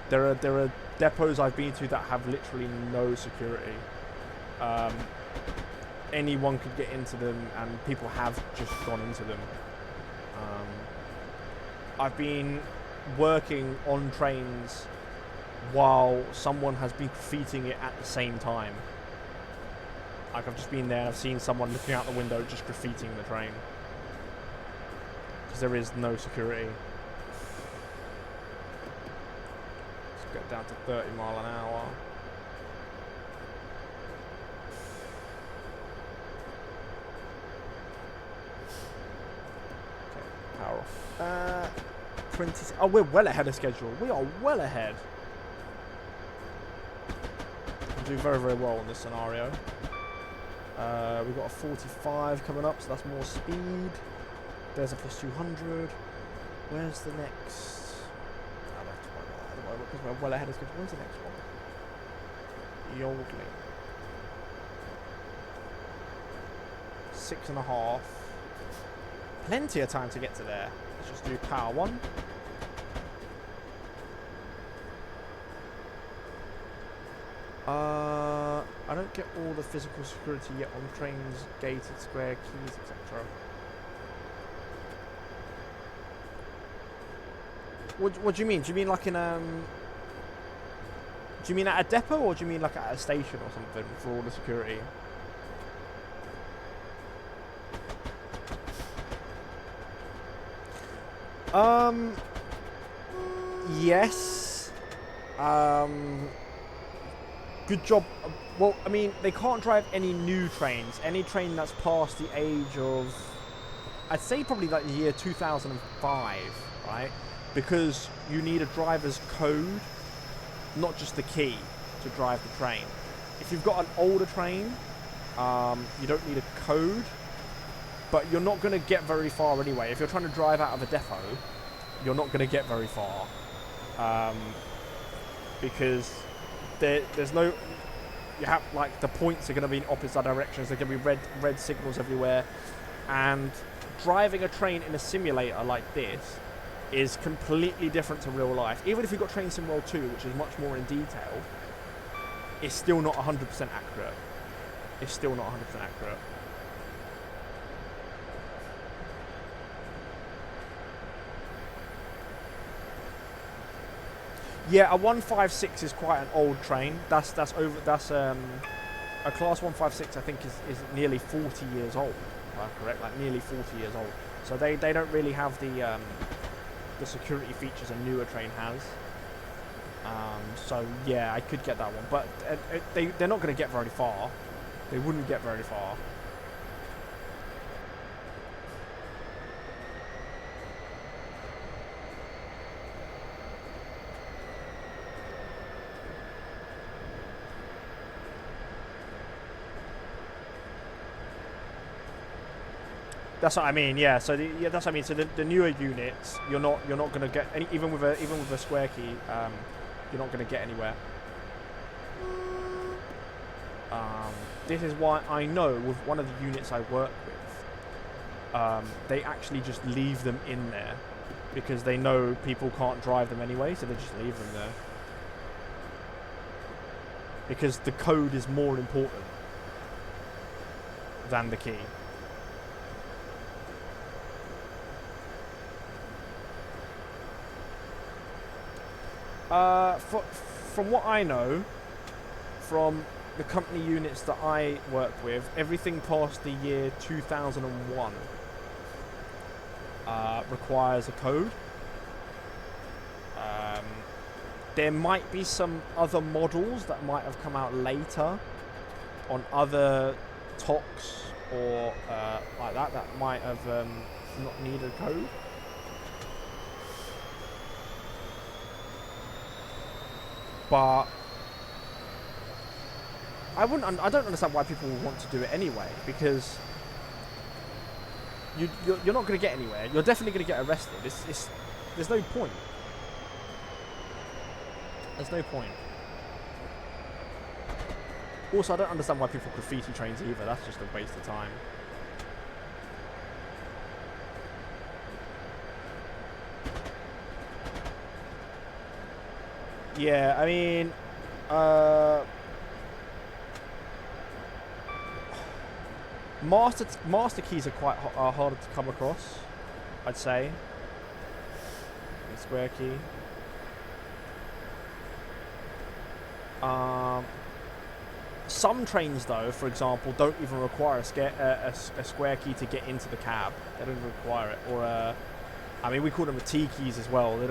There are depots I've been to that have literally no security. Anyone could get into them, and people have just gone into them. I've been working on trains while someone has been graffitiing it at the same time. Like, I've just been there and I've seen someone looking out the window just graffitiing the train. Because there is no security. Let's get down to 30 mile an hour. Okay, power off. 20. Oh, we're well ahead of schedule. We are well ahead. We'll do very, very well in this scenario. We've got a 45 coming up, so that's more speed. There's a plus 200. Where's the next? Because we're well ahead of schedule. Where's the next one? Yodeling. 6.5. Plenty of time to get to there. Let's just do power 1. I don't get all the physical security yet on trains, gated, square, keys, etc. What do you mean? Do you mean like in do you mean at a depot, or do you mean like at a station or something for all the security? Yes. Good job. Well, I mean, they can't drive any new trains. Any train that's past the age of, I'd say probably like the year 2005, right? Because you need a driver's code, not just the key, to drive the train. If you've got an older train, you don't need a code, but you're not going to get very far anyway. If you're trying to drive out of a depot, you're not going to get very far, because there's no, you have, like, the points are going to be in opposite directions. There's going to be red signals everywhere, and driving a train in a simulator like this is completely different to real life. Even if you've got Train Sim World 2, which is much more in detail, it's still not 100% accurate. It's still not 100% accurate. Yeah, a 156 is quite an old train. A class 156 I think is nearly 40 years old. If I'm correct, like nearly 40 years old. So they don't really have the security features a newer train has. So yeah, I could get that one, but they're not going to get very far. They wouldn't get very far. That's what I mean. Yeah. So that's what I mean. So the newer units, you're not going to get any, even with a square key. You're not going to get anywhere. This is why I know with one of the units I work with, they actually just leave them in there because they know people can't drive them anyway, so they just leave them there. Because the code is more important than the key. From what I know, from the company units that I work with, everything past the year 2001 requires a code. There might be some other models that might have come out later on other TOCs or like that might have not needed a code. But I don't understand why people would want to do it anyway, because you're not going to get anywhere. You're definitely going to get arrested. There's no point. There's no point. Also, I don't understand why people graffiti trains either. That's just a waste of time. Yeah, I mean, master keys are quite harder to come across, I'd say. The square key. Some trains, though, for example, don't even require a square key to get into the cab. They don't require it. Or I mean, we call them the T keys as well. They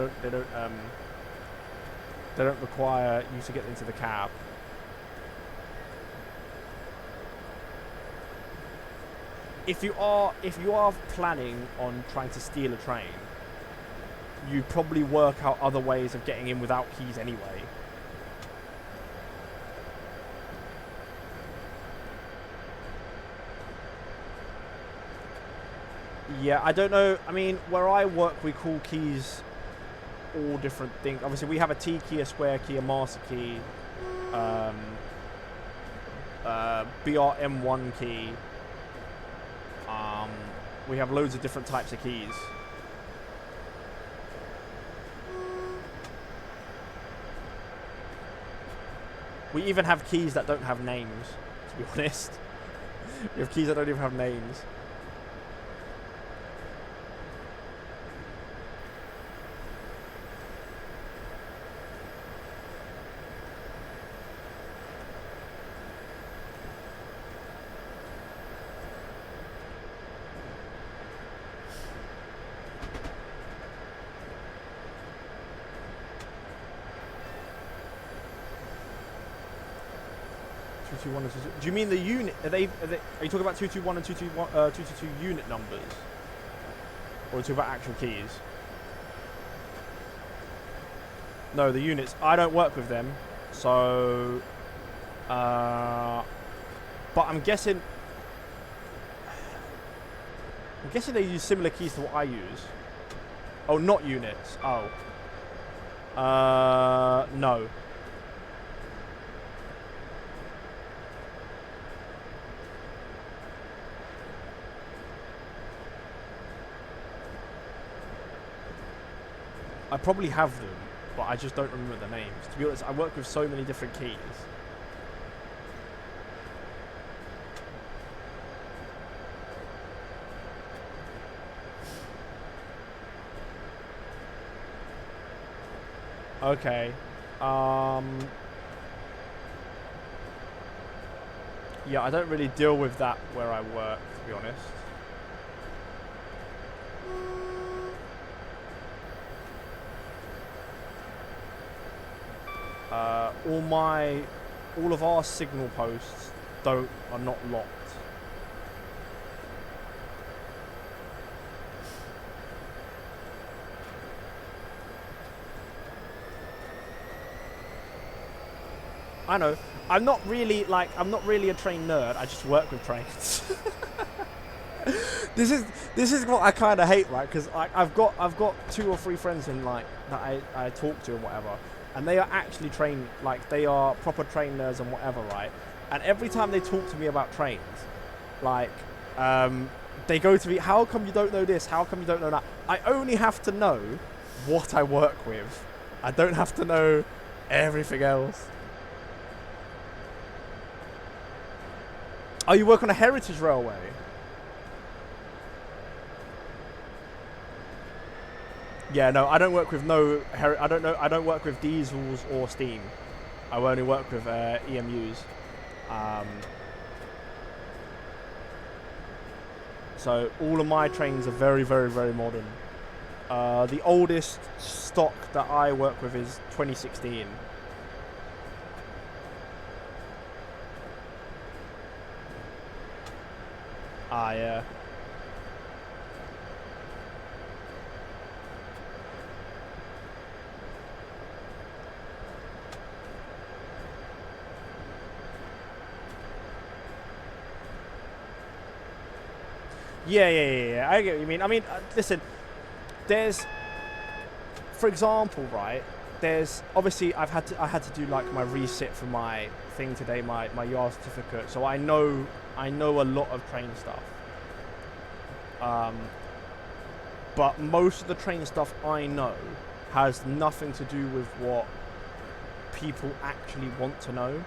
don't require you to get into the cab. If you are planning on trying to steal a train, you probably work out other ways of getting in without keys anyway. Yeah, I don't know. I mean, where I work, we call keys all different things. Obviously, we have a T key, a square key, a master key, BRM1 key. We have loads of different types of keys. We even have keys that don't have names, to be honest. We have keys that don't even have names. 221 and 222. Do you mean the unit? Are you talking about 221 and 222 unit numbers? Or are you talking about actual keys? No, the units. I don't work with them, so. But I'm guessing. They use similar keys to what I use. Oh, not units. Oh. No. I probably have them, but I just don't remember the names. To be honest, I work with so many different keys. Okay. Yeah, I don't really deal with that where I work, to be honest. All of our signal posts are not locked. I know. I'm not really a train nerd. I just work with trains. This is what I kind of hate, right? Because I've got 2 or 3 friends in that I talk to and whatever, and they are actually trained, they are proper train nerds and whatever, right? And every time they talk to me about trains, they go to me, how come you don't know this? How come you don't know that? I only have to know what I work with. I don't have to know everything else. Oh, you work on a heritage railway? Yeah, no, I don't work with I don't work with diesels or steam. I only work with EMUs. So all of my trains are very, very, very modern. The oldest stock that I work with is 2016. Ah, yeah. Yeah. I get what you mean. I mean, listen, there's, for example, right? There's obviously I had to do my resit for my thing today, my yard certificate. So I know a lot of train stuff. But most of the train stuff I know has nothing to do with what people actually want to know.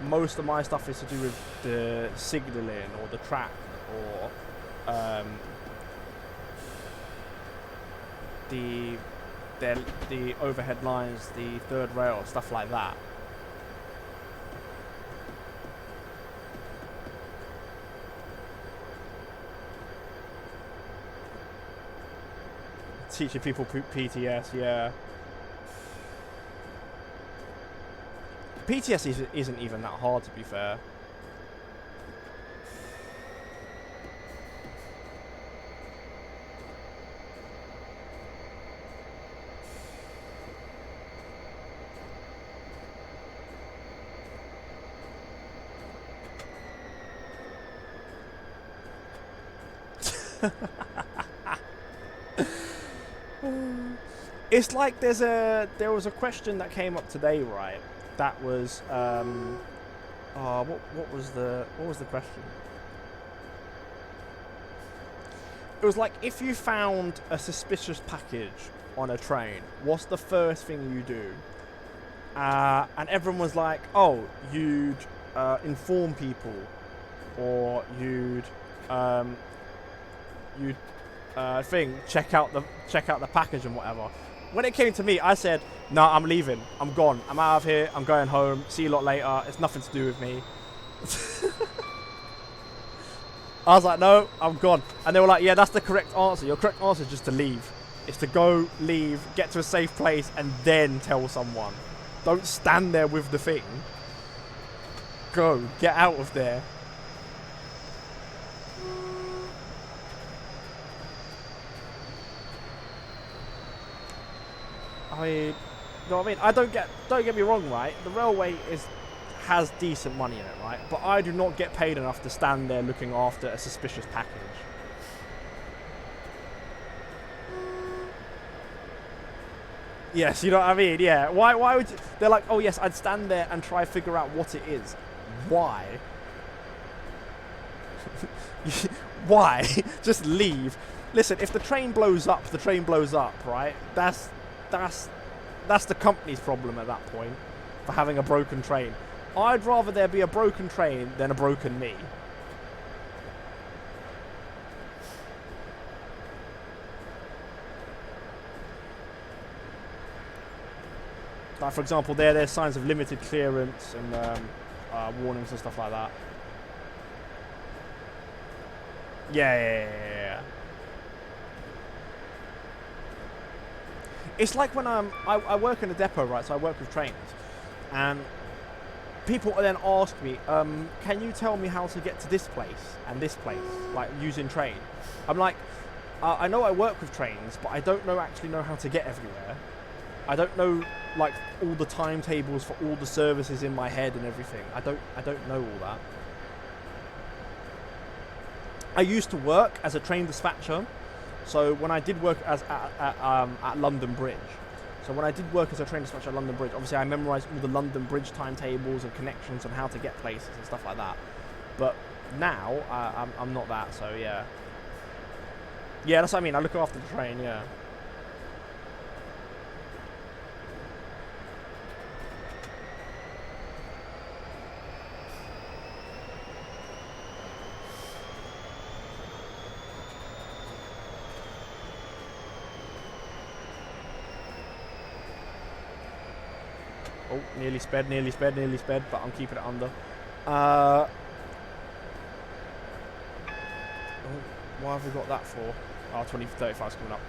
Most of my stuff is to do with the signalling or the track or the overhead lines, the third rail, stuff like that. Teaching people PTS, yeah. PTS isn't even that hard, to be fair. It's like there was a question that came up today, right? That was what was the question? It was like, if you found a suspicious package on a train, what's the first thing you do? And everyone was like, oh, you'd inform people, or you'd check out the package and whatever. When it came to me, I said, no, I'm leaving. I'm gone. I'm out of here. I'm going home. See you lot later. It's nothing to do with me. I was like, no, I'm gone. And they were like, yeah, that's the correct answer. Your correct answer is just to leave. It's to go, leave, get to a safe place, and then tell someone. Don't stand there with the thing. Go. Get out of there. You know what I mean? Don't get me wrong, right? The railway has decent money in it, right? But I do not get paid enough to stand there looking after a suspicious package. Yes, you know what I mean? Yeah. Why would you? They're like, oh yes, I'd stand there and try to figure out what it is. Why? Why? Just leave. Listen, if the train blows up, the train blows up, right? That's the company's problem at that point for having a broken train. I'd rather there be a broken train than a broken me. Like, for example, there's signs of limited clearance and warnings and stuff like that. Yeah. It's like when I work in a depot, right? So I work with trains, and people then ask me, can you tell me how to get to this place and this place, like using train? I'm like, I know I work with trains, but I don't actually know how to get everywhere. I don't know like all the timetables for all the services in my head and everything. I don't know all that. I used to work as a train dispatcher. So when I did work at London Bridge, so when I did work as a train dispatcher at London Bridge, obviously I memorised all the London Bridge timetables and connections and how to get places and stuff like that. But now I'm not that, so yeah. Yeah, that's what I mean. I look after the train, yeah. Oh, nearly sped, but I'm keeping it under. Oh, why have we got that for? Oh, 2035's coming up.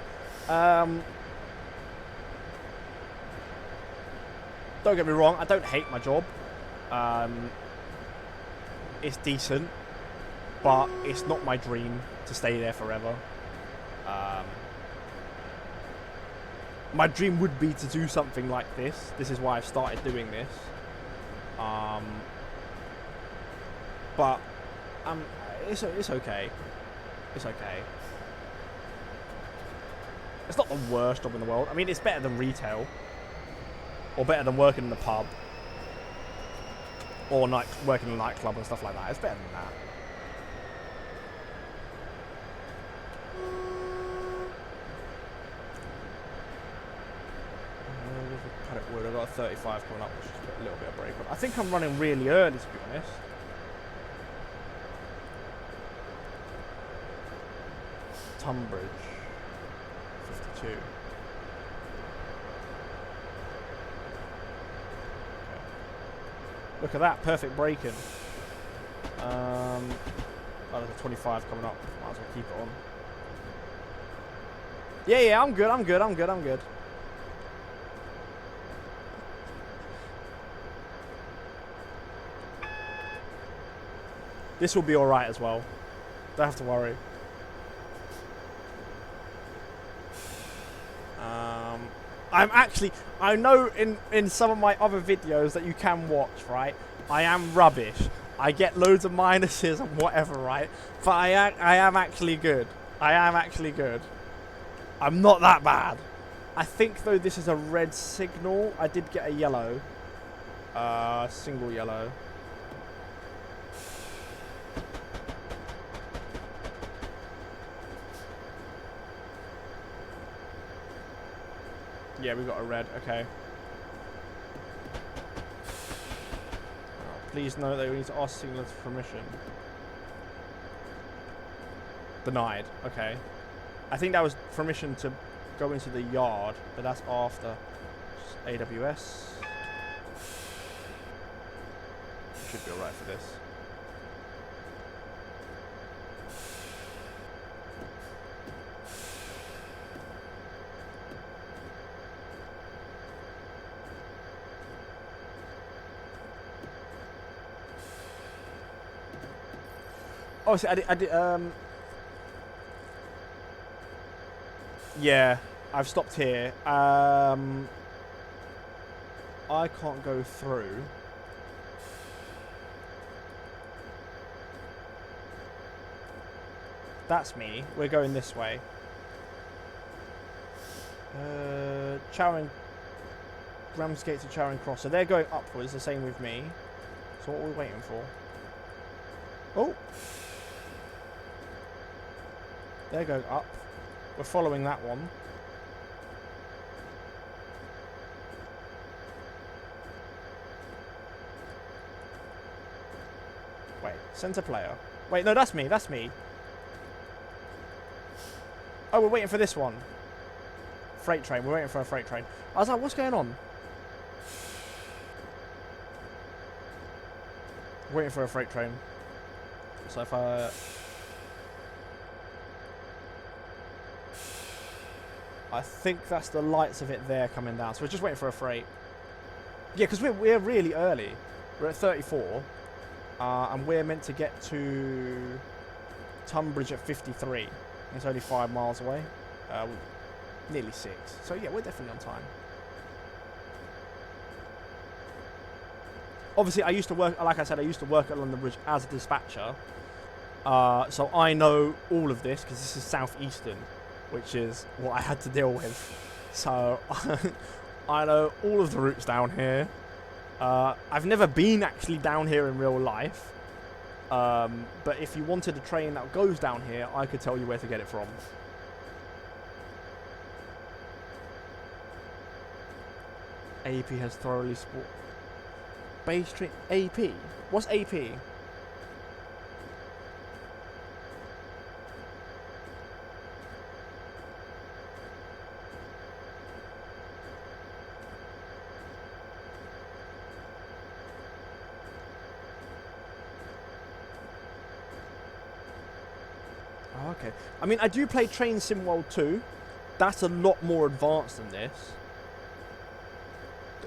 Don't get me wrong, I don't hate my job. It's decent, but it's not my dream to stay there forever. My dream would be to do something like this. This is why I've started doing this. But it's okay. It's okay. It's not the worst job in the world. I mean, it's better than retail, or better than working in the pub, or working in a nightclub and stuff like that. It's better than that. I've got a 35 coming up, which is a little bit of break on. I think I'm running really early, to be honest. Tunbridge, 52. Okay. Look at that, perfect braking. Oh, there's a 25 coming up. Might as well keep it on. Yeah, I'm good. This will be alright as well. Don't have to worry. I know in some of my other videos that you can watch, right? I am rubbish. I get loads of minuses and whatever, right? But I am actually good. I'm not that bad. I think, though, this is a red signal. I did get a yellow. Single yellow. Yeah, we got a red. Okay. Please note that we need to ask signal for permission. Denied. Okay. I think that was permission to go into the yard, but that's after. AWS. Should be alright for this. Oh, see, I did, yeah, I've stopped here. I can't go through. That's me. We're going this way. Charing, Ramsgate to Charing Cross. So they're going upwards, the same with me. So what are we waiting for? Oh! They're going up. We're following that one. Wait, center player. Wait, no, that's me. That's me. Oh, we're waiting for this one. Freight train. We're waiting for a freight train. I was like, what's going on? Waiting for a freight train. So if I think that's the lights of it there coming down. So we're just waiting for a freight. Yeah, because we're really early. We're at 34. And we're meant to get to Tunbridge at 53. It's only 5 miles away. Nearly 6. So yeah, we're definitely on time. Obviously, I used to work, like I said, I used to work at London Bridge as a dispatcher. So I know all of this because this is South Eastern, which is what I had to deal with. So I know all of the routes down here. I've never been actually down here in real life. But if you wanted a train that goes down here, I could tell you where to get it from. AP has thoroughly sport. Base train AP? What's AP? Oh, okay. I mean, I do play Train Sim World 2. That's a lot more advanced than this.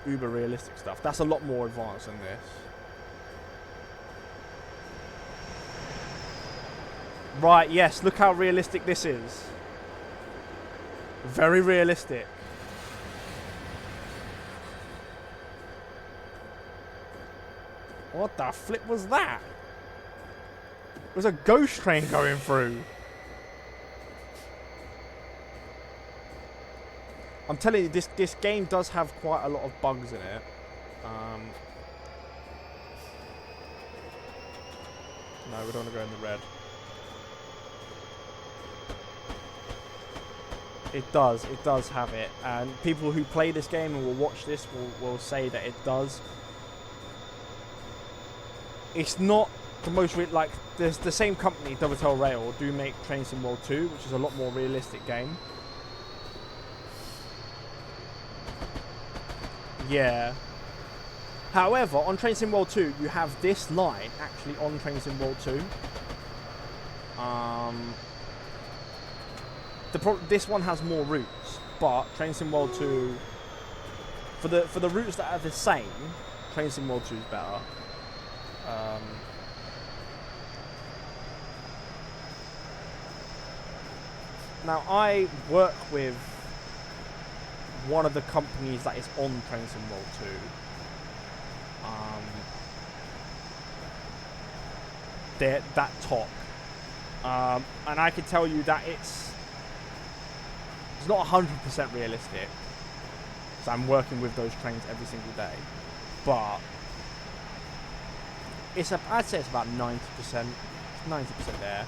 The uber realistic stuff. That's a lot more advanced than this. Right, yes. Look how realistic this is. Very realistic. What the flip was that? It was a ghost train going through. I'm telling you, this game does have quite a lot of bugs in it. No, we don't want to go in the red. It does have it. And people who play this game and will watch this will say that it does. It's not the most, like, there's the same company, Double Tail Rail, do make Train Sim World 2, which is a lot more realistic game. Yeah. However, on Train Sim World 2, you have this line actually on Train Sim World 2. This one has more routes, but Train Sim World 2, for the routes that are the same, Train Sim World 2 is better. Now, I work with one of the companies that is on Train Sim World 2. They're that top. And I can tell you that it's not 100% realistic. So I'm working with those trains every single day. But I'd say it's about 90%. 90% there.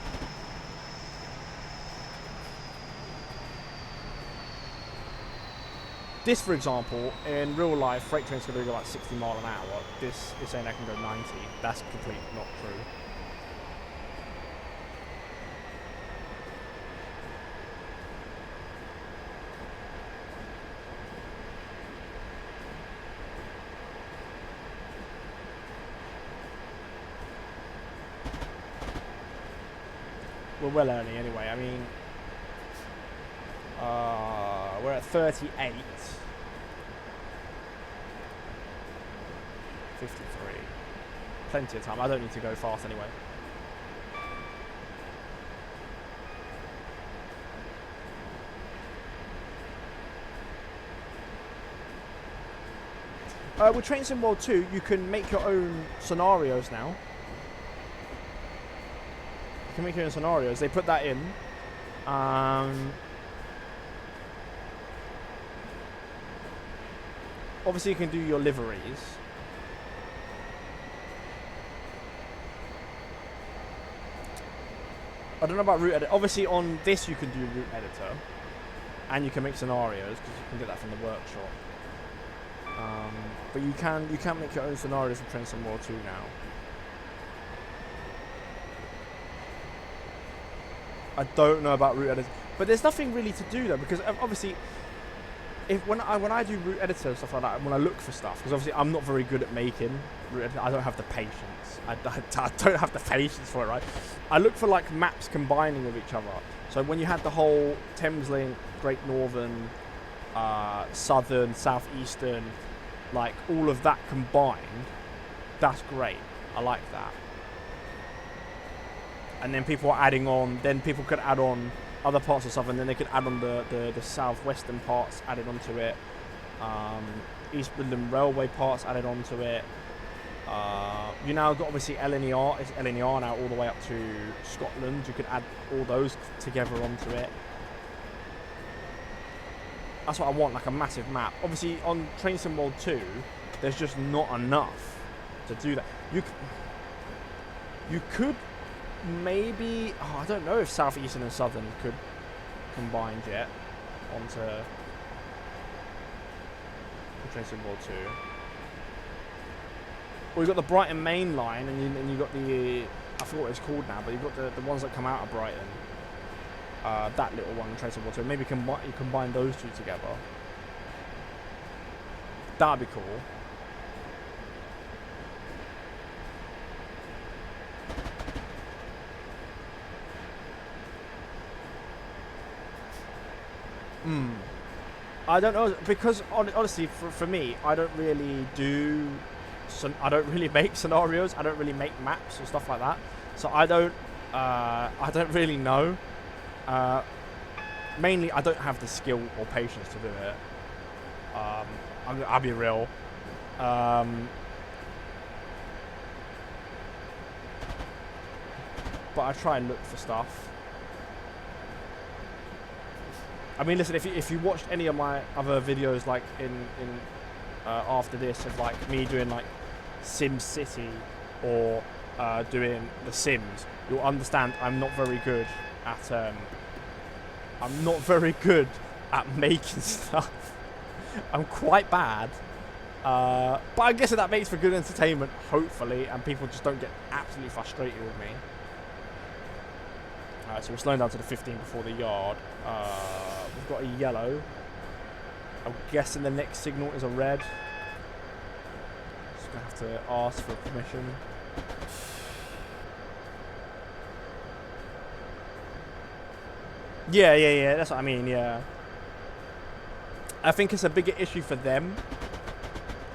This, for example, in real life, freight trains can go like 60 miles an hour. This is saying I can go 90. That's completely not true. We're well early anyway. I mean, we're at 38. 53. Plenty of time. I don't need to go fast anyway. With Train Sim World 2, you can make your own scenarios now. You can make your own scenarios. They put that in. Obviously, you can do your liveries. I don't know about route editor. Obviously, on this you can do route editor, and you can make scenarios because you can get that from the workshop. But you can make your own scenarios in Train Sim World 2 now. I don't know about route editor, but there's nothing really to do though, because obviously, when I do route editor and stuff like that, when I look for stuff, because obviously I'm not very good at making route editor, I don't have the patience. I don't have the patience for it, right? I look for like maps combining with each other. So when you had the whole Thames Link, Great Northern, Southern, Southeastern, like all of that combined, that's great. I like that. And then people are adding on, then people could add on other parts of Southern, then they could add on the southwestern parts added onto it. East Midland Railway parts added onto it. You now got obviously LNER, it's LNER now all the way up to Scotland. You could add all those together onto it. That's what I want, like a massive map. Obviously on Train Sim World 2, there's just not enough to do that. You could maybe, I don't know if Southeastern and Southern could combine yet onto Train Sim World 2. Well, you've got the Brighton main line, and you got the, I forgot what it's called now, but you've got the ones that come out of Brighton. That little one, Train Sim World 2. Maybe you combine those two together. That'd be cool. I don't know, because honestly, for me, I don't really do. I don't really make scenarios. I don't really make maps or stuff like that. So I don't really know. Mainly, I don't have the skill or patience to do it. I'll be real. But I try and look for stuff. I mean, listen, if you watched any of my other videos, like in after this, of like me doing like Sim City or doing The Sims, you'll understand I'm not very good at making stuff. I'm quite bad, but I guess that makes for good entertainment, hopefully, and people just don't get absolutely frustrated with me. Alright, so we're slowing down to the 15 before the yard. We've got a yellow. I'm guessing the next signal is a red. Just gonna have to ask for permission. Yeah, that's what I mean, yeah. I think it's a bigger issue for them.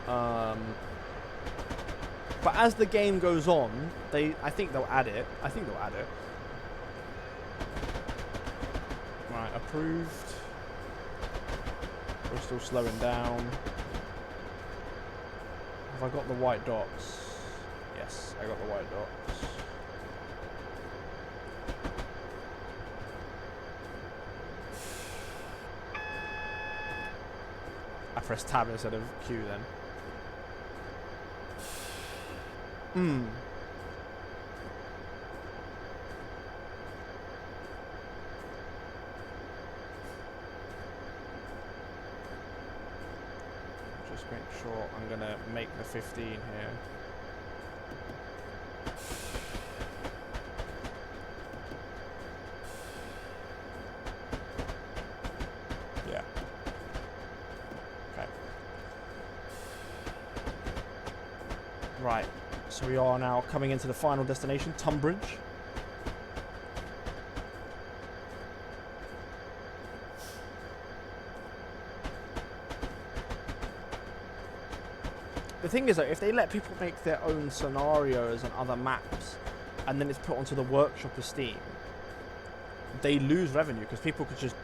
But as the game goes on, I think they'll add it. Right, approved. We're still slowing down. Have I got the white dots? Yes, I got the white dots. I pressed tab instead of Q then. Just make sure I'm gonna make the 15 here. Yeah. Okay. Right. So we are now coming into the final destination, Tunbridge. The thing is, though, if they let people make their own scenarios and other maps, and then it's put onto the workshop of Steam, they lose revenue, because people could just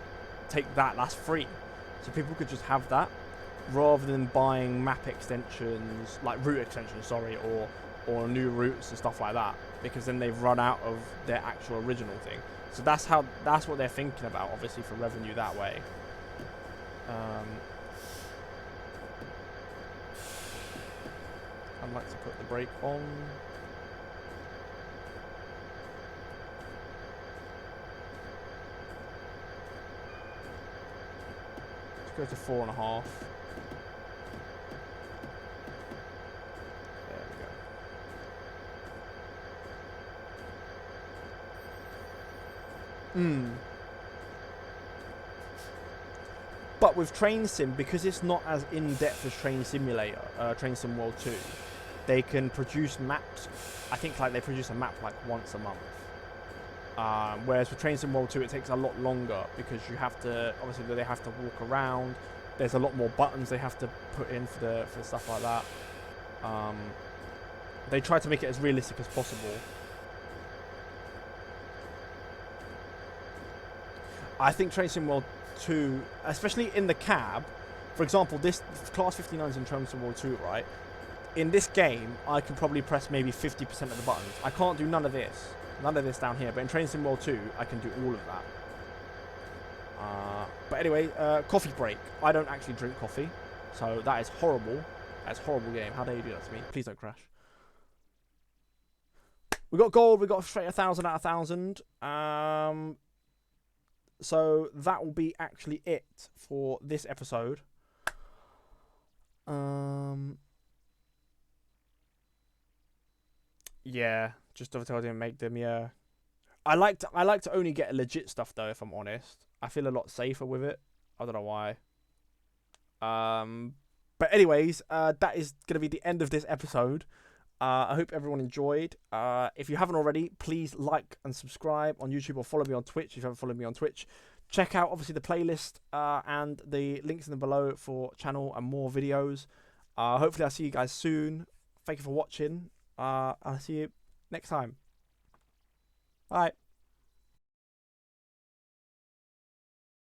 take that's free. So people could just have that, rather than buying map extensions, like route extensions, sorry, or new routes and stuff like that, because then they've run out of their actual original thing. So that's what they're thinking about, obviously, for revenue that way. I'd like to put the brake on. go to 4.5. There we go. But with Train Sim, because it's not as in-depth as Train Simulator, Train Sim World 2, they can produce maps. I think like they produce a map like once a month. Whereas with Train Sim World 2, it takes a lot longer because you have to, obviously they have to walk around. There's a lot more buttons they have to put in for stuff like that. They try to make it as realistic as possible. I think Train Sim World 2, especially in the cab, for example, this Class 59 is in Train Sim World 2, right? In this game, I can probably press maybe 50% of the buttons. I can't do none of this down here, but in Train Sim World 2, I can do all of that. But anyway, coffee break. I don't actually drink coffee, so that is horrible. That's a horrible game. How dare you do that to me? Please don't crash. We got gold. We got straight 1,000 out of 1,000. So that will be actually it for this episode. Yeah, just obviously I didn't make them. Yeah, I like to only get legit stuff though. If I'm honest, I feel a lot safer with it. I don't know why. But anyways, that is gonna be the end of this episode. I hope everyone enjoyed. If you haven't already, please like and subscribe on YouTube or follow me on Twitch if you haven't followed me on Twitch. Check out obviously the playlist and the links in the below for channel and more videos. Hopefully I'll see you guys soon. Thank you for watching. I'll see you next time. Bye.